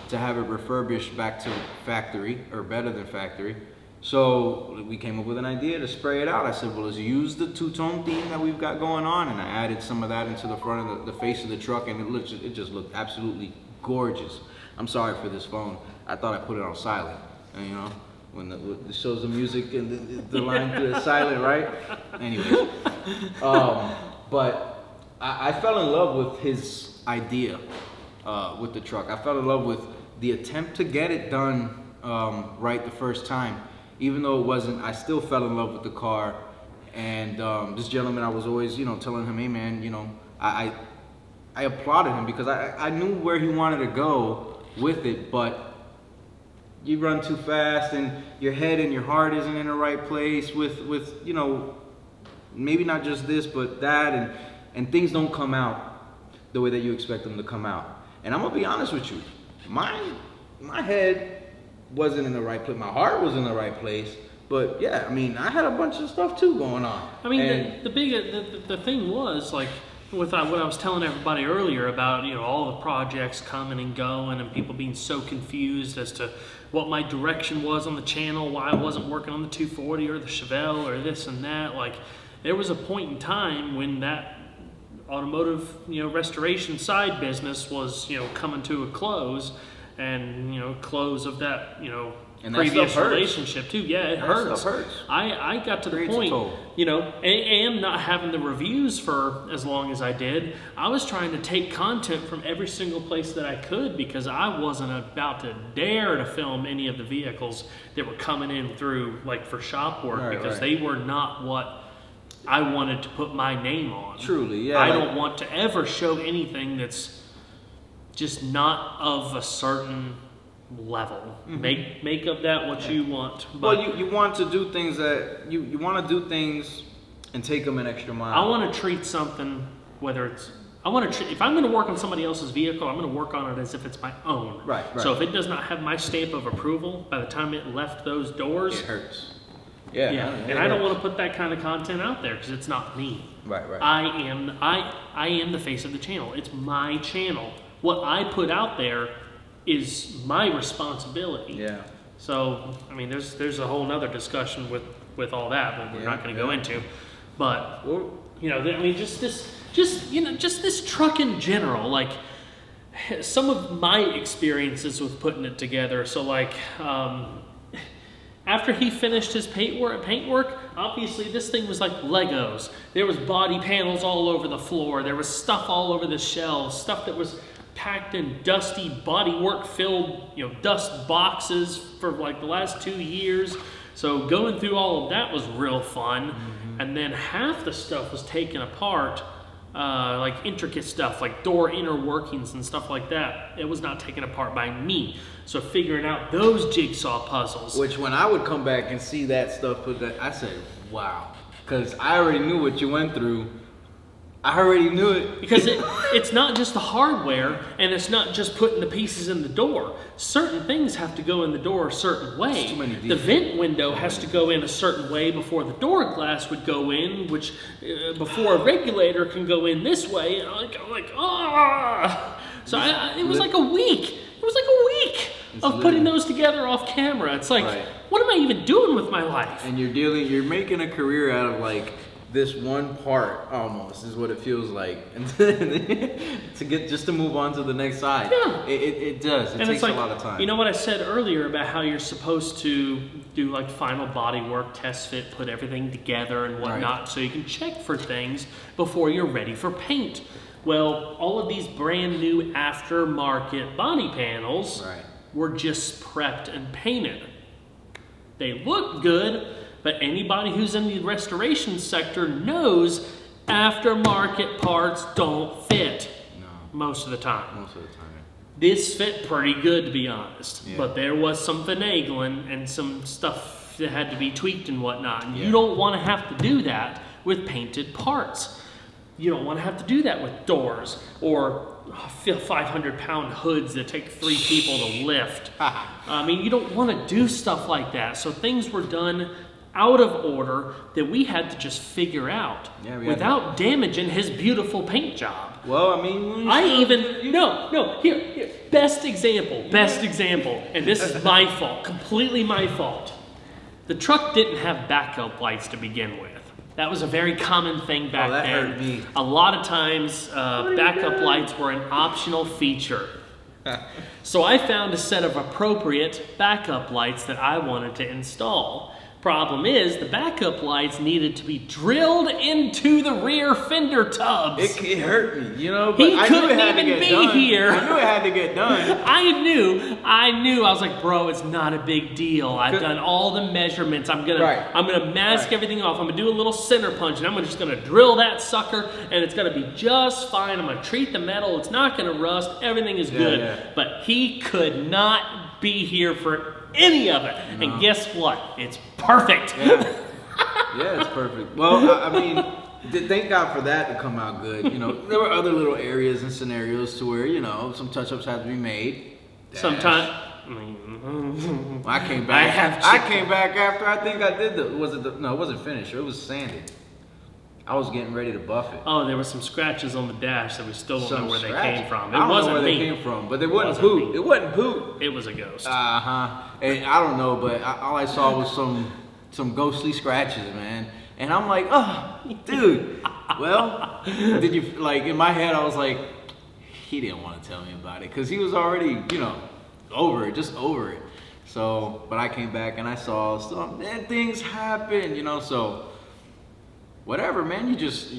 S2: to have it refurbished back to factory, or better than factory. So we came up with an idea to spray it out. I said, well, let's use the two-tone theme that we've got going on, and I added some of that into the front of the face of the truck, and it just looked absolutely gorgeous. I'm sorry for this phone. I thought I put it on silent, and you know, when it shows the music and the line through the silent, right? Anyways, but I fell in love with his idea with the truck. I fell in love with the attempt to get it done right the first time. Even though it wasn't, I still fell in love with the car. And this gentleman, I was always, you know, telling him, hey man, you know, I applauded him because I knew where he wanted to go with it, but you run too fast and your head and your heart isn't in the right place with you know, maybe not just this, but that, and things don't come out the way that you expect them to come out. And I'm gonna be honest with you, my head wasn't in the right place. My heart was in the right place, but yeah, I mean, I had a bunch of stuff too going on.
S1: I mean, the thing was, like, with what I was telling everybody earlier about, you know, all the projects coming and going and people being so confused as to what my direction was on the channel, why I wasn't working on the 240 or the Chevelle or this and that. Like, there was a point in time when that automotive, you know, restoration side business was, you know, coming to a close, and, you know, close of that, you know,
S2: and
S1: previous relationship too. Yeah, it hurts.
S2: Stuff hurts.
S1: I got to the point, you know, and not having the reviews for as long as I did, I was trying to take content from every single place that I could, because I wasn't about to dare to film any of the vehicles that were coming in through, like, for shop work, because they were not what I wanted to put my name on.
S2: Truly, yeah.
S1: I don't want to ever show anything that's just not of a certain level. Mm-hmm. Make of that what you want. But
S2: well, you want to do things that you want to do things and take them an extra mile.
S1: I want to treat something, whether it's if I'm going to work on somebody else's vehicle, I'm going to work on it as if it's my own.
S2: Right.
S1: So if it does not have my stamp of approval by the time it left those doors,
S2: it hurts.
S1: Yeah. And I don't want to put that kind of content out there because it's not me.
S2: Right.
S1: I am the face of the channel. It's my channel. What I put out there is my responsibility. Yeah. So, I mean, there's a whole nother discussion with all that that we're not going to go into. But, you know, I mean, just this truck in general, like, some of my experiences with putting it together. So, like, after he finished his paintwork, obviously this thing was like Legos. There was body panels all over the floor. There was stuff all over the shelves, stuff that was packed in dusty bodywork filled, you know, dust boxes for like the last 2 years. So going through all of that was real fun. Mm-hmm. And then half the stuff was taken apart, like intricate stuff, like door inner workings and stuff like that. It was not taken apart by me. So figuring out those jigsaw puzzles.
S2: Which when I would come back and see that stuff, I said, wow. Because I already knew what you went through. I already knew it.
S1: Because it's not just the hardware, and it's not just putting the pieces in the door. Certain things have to go in the door a certain way.
S2: Too many
S1: The vent window has to go in a certain way before the door glass would go in, which before a regulator can go in this way. And I'm like, ah! So it was like a week. It was like a week of putting those together off camera. It's like, what am I even doing with my life?
S2: And you're making a career out of like this one part almost is what it feels like, and to move on to the next side.
S1: Yeah,
S2: it does. It takes a lot of time.
S1: You know what I said earlier about how you're supposed to do like final body work, test fit, put everything together and whatnot, so you can check for things before you're ready for paint. Well, all of these brand new aftermarket body panels were just prepped and painted. They look good, but anybody who's in the restoration sector knows aftermarket parts don't fit most of the time.
S2: Most of the time.
S1: This fit pretty good, to be honest. Yeah. But there was some finagling and some stuff that had to be tweaked and whatnot. And you don't want to have to do that with painted parts. You don't want to have to do that with doors or 500-pound hoods that take 3 people to lift. I mean, you don't want to do stuff like that. So things were done out of order that we had to just figure out without damaging his beautiful paint job.
S2: Well, I mean,
S1: here, best example, and this is my fault, completely my fault. The truck didn't have backup lights to begin with. That was a very common thing back then.
S2: Hurt me.
S1: A lot of times, backup lights were an optional feature. So I found a set of appropriate backup lights that I wanted to install. Problem is, the backup lights needed to be drilled into the rear fender tubs.
S2: It hurt me, you know, but
S1: he couldn't even be here.
S2: I knew it had to get done.
S1: I knew. I was like, bro, it's not a big deal. I've done all the measurements. I'm gonna mask everything off. I'm gonna do a little center punch, and I'm just gonna drill that sucker, and it's gonna be just fine. I'm gonna treat the metal. It's not gonna rust. Everything is good. Yeah. But he could not be here for any of it. No. And guess what? It's perfect.
S2: Yeah, it's perfect. Well, I mean, thank God for that to come out good. You know, there were other little areas and scenarios to where, you know, some touch-ups had to be made.
S1: Sometimes.
S2: I came back. I came back after I think I did no, it wasn't finished. It was sanded. I was getting ready to buff it.
S1: Oh, there were some scratches on the dash that we still don't know where they came from.
S2: It wasn't where they came from, but it wasn't poop. It wasn't poop.
S1: It was a ghost.
S2: And I don't know, but all I saw was some ghostly scratches, man. And I'm like, oh, dude. Well, did you like? In my head, I was like, he didn't want to tell me about it because he was already, you know, just over it. So, but I came back and I saw some, and things happen, you know. So, whatever, man. You just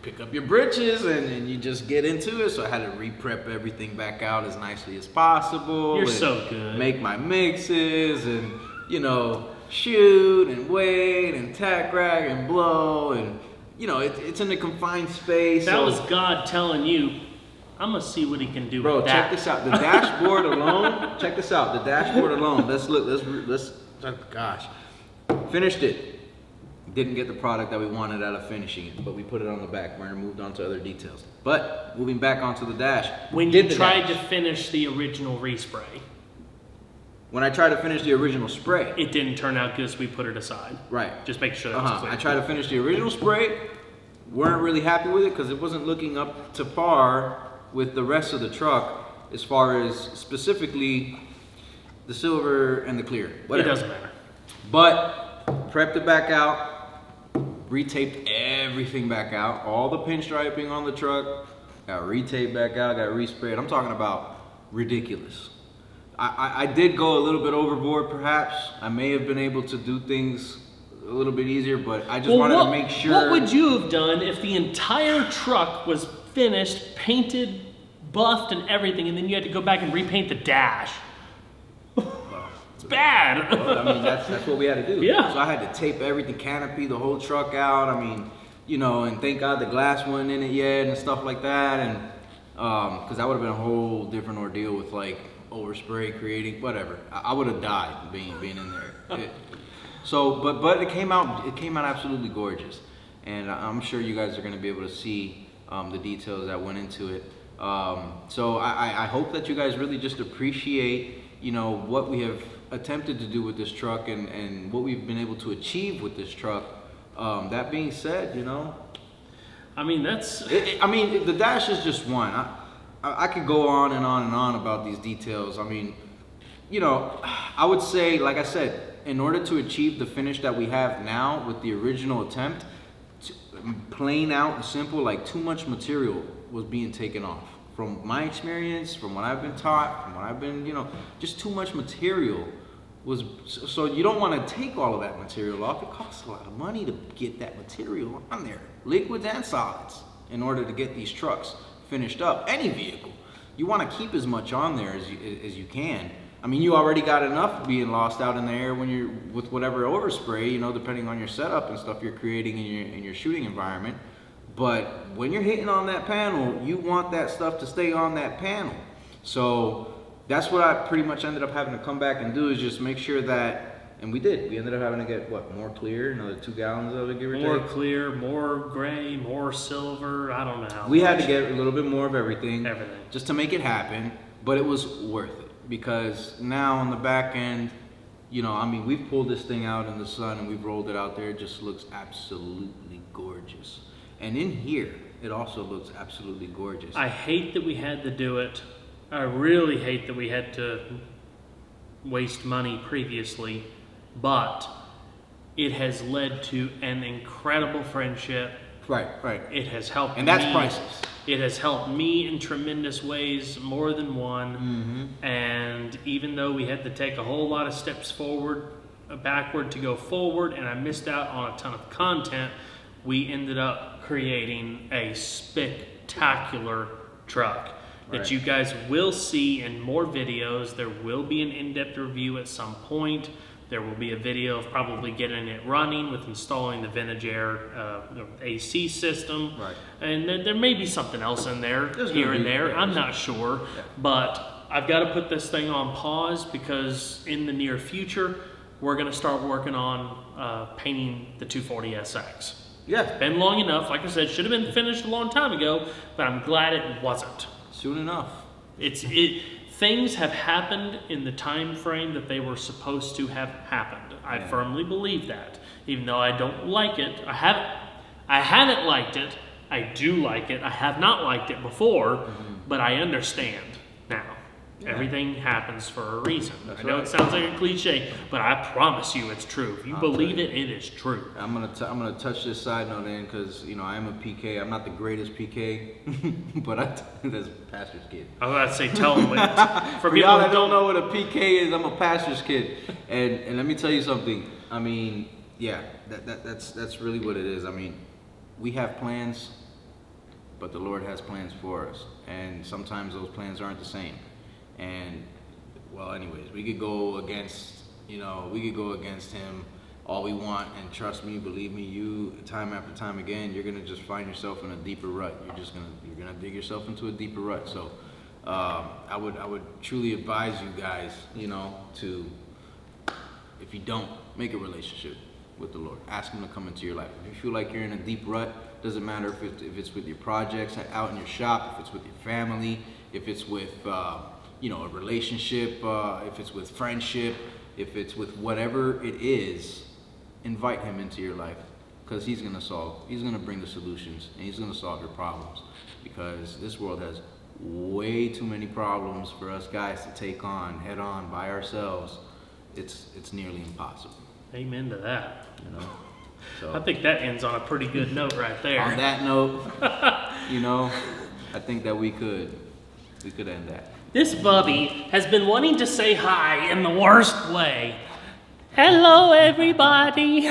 S2: pick up your britches and you just get into it. So I had to re-prep everything back out as nicely as possible.
S1: You're so good.
S2: Make my mixes and, you know, shoot and wait and tack rag and blow and, you know, it's in a confined space.
S1: That was God telling you, I'm gonna see what he can do.
S2: Bro,
S1: with that.
S2: check this out. The dashboard alone. Check this out. The dashboard alone. Let's look. Let's. Oh, gosh. Finished it. Didn't get the product that we wanted out of finishing it, but we put it on the back burner, moved on to other details. But moving back onto the dash.
S1: When you tried to finish the original respray.
S2: When I tried to finish the original spray.
S1: It didn't turn out good, so we put it aside.
S2: Right.
S1: Just make sure that was clear.
S2: I tried to finish the original spray, weren't really happy with it because it wasn't looking up to par with the rest of the truck as far as specifically the silver and the clear. Whatever.
S1: It doesn't matter.
S2: But prepped it back out. Retaped everything back out. All the pinstriping on the truck got retaped back out, got resprayed. I'm talking about ridiculous. I did go a little bit overboard, perhaps. I may have been able to do things a little bit easier, but I just wanted to make sure.
S1: What would you have done if the entire truck was finished, painted, buffed, and everything, and then you had to go back and repaint the dash? It's bad.
S2: Well, I mean, that's what we had to do.
S1: Yeah.
S2: So I had to tape everything, canopy, the whole truck out. I mean, you know, and thank God the glass wasn't in it yet and stuff like that. And because that would have been a whole different ordeal with like overspray creating whatever. I would have died being in there. So, but it came out absolutely gorgeous. and I'm sure you guys are going to be able to see the details that went into it. So I hope that you guys really just appreciate, what we have attempted to do with this truck and what we've been able to achieve with this truck. That being said,
S1: I mean, that's...
S2: the dash is just one. I could go on and on and on about these details. I mean, I would say, like I said, in order to achieve the finish that we have now with the original attempt, plain out and simple, like too much material was being taken off. From my experience, from what I've been taught, from what I've been, just too much material was, so you don't want to take all of that material off. It costs a lot of money to get that material on there, liquids and solids, in order to get these trucks finished up. Any vehicle, you want to keep as much on there as you can. I mean, you already got enough being lost out in the air when you're with whatever overspray, depending on your setup and stuff you're creating in your shooting environment. But when you're hitting on that panel, you want that stuff to stay on that panel. So that's what I pretty much ended up having to come back and do, is just make sure that, and we did. We ended up having to get, more clear? Another 2 gallons of it, give or take?
S1: More clear, more gray, more silver. I don't know how
S2: we had to get a little bit more of everything.
S1: Everything.
S2: Just to make it happen, but it was worth it. Because now on the back end, we've pulled this thing out in the sun and we've rolled it out there. It just looks absolutely gorgeous. And in here, it also looks absolutely gorgeous.
S1: I hate that we had to do it. I really hate that we had to waste money previously, but it has led to an incredible friendship.
S2: Right.
S1: It has helped me.
S2: And that's priceless.
S1: It has helped me in tremendous ways, more than one.
S2: Mm-hmm.
S1: And even though we had to take a whole lot of steps backward to go forward, and I missed out on a ton of content, we ended up creating a spectacular truck that you guys will see in more videos. There will be an in-depth review at some point. There will be a video of probably getting it running with installing the Vintage Air AC system.
S2: Right.
S1: And then there may be something else in there, here and there. I'm not sure. Yeah. But I've got to put this thing on pause because in the near future, we're going to start working on painting the 240SX.
S2: Yeah.
S1: It's been long enough. Like I said, should have been finished a long time ago, but I'm glad it wasn't.
S2: Soon enough.
S1: Things have happened in the time frame that they were supposed to have happened. I firmly believe that. Even though I don't like it, I haven't liked it. I do like it. I have not liked it before, but I understand now. Everything happens for a reason. I know it sounds like a cliche, but I promise you it's true. If you believe it, it is true.
S2: I'm gonna touch this side note in because I am a PK. I'm not the greatest PK, but that's a pastor's kid.
S1: I was about to say, tell them.
S2: For y'all that don't know what a PK is, I'm a pastor's kid, and let me tell you something. I mean, that's really what it is. I mean, we have plans, but the Lord has plans for us, and sometimes those plans aren't the same. And anyways, we could go against him all we want, and trust me, believe me, you time after time again, you're gonna just find yourself in a deeper rut. You're gonna dig yourself into a deeper rut. So I would truly advise you guys, to, if you don't, make a relationship with the Lord. Ask him to come into your life. If you feel like you're in a deep rut, doesn't matter if it's with your projects out in your shop, if it's with your family, if it's with a relationship, if it's with friendship, if it's with whatever it is, invite him into your life, because he's gonna bring the solutions, and he's gonna solve your problems, because this world has way too many problems for us guys to take on head on by ourselves. It's nearly impossible.
S1: Amen to that.
S2: So
S1: I think that ends on a pretty good note right there.
S2: On that note, I think that we could end that.
S1: This Bubby has been wanting to say hi in the worst way. Hello, everybody.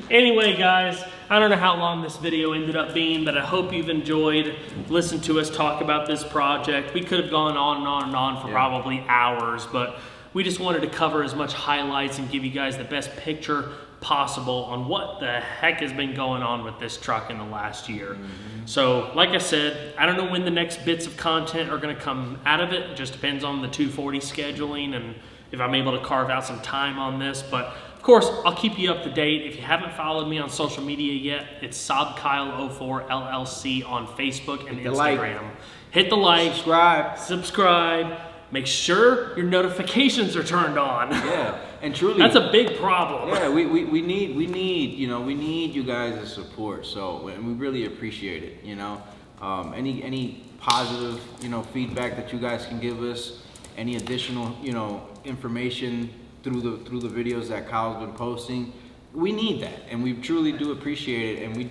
S1: Anyway, guys, I don't know how long this video ended up being, but I hope you've enjoyed listening to us talk about this project. We could have gone on and on and on for probably hours, but we just wanted to cover as much highlights and give you guys the best picture possible on what the heck has been going on with this truck in the last year. So, like I said, I don't know when the next bits of content are going to come out of it. It just depends on the 240 scheduling and if I'm able to carve out some time on this. But of course, I'll keep you up to date. If you haven't followed me on social media yet, it's SobKyle04 LLC on Facebook and Instagram. Hit the like, subscribe. Make sure your notifications are turned on.
S2: Yeah, and truly,
S1: that's a big problem.
S2: Yeah, we need you guys' support. So, and we really appreciate it. Any positive feedback that you guys can give us, any additional information through the videos that Kyle's been posting, we need that, and we truly do appreciate it. And we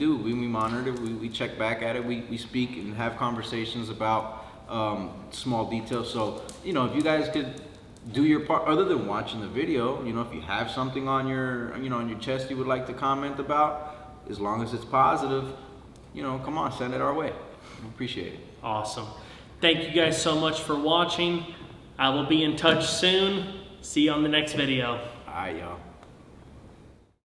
S2: monitor it, we check back at it, we speak and have conversations about small details. So if you guys could do your part other than watching the video, if you have something on your on your chest you would like to comment about, as long as it's positive, come on, send it our way. We appreciate it.
S1: Awesome. Thank you guys so much for watching. I will be in touch soon. See you on the next video.
S2: All right, y'all.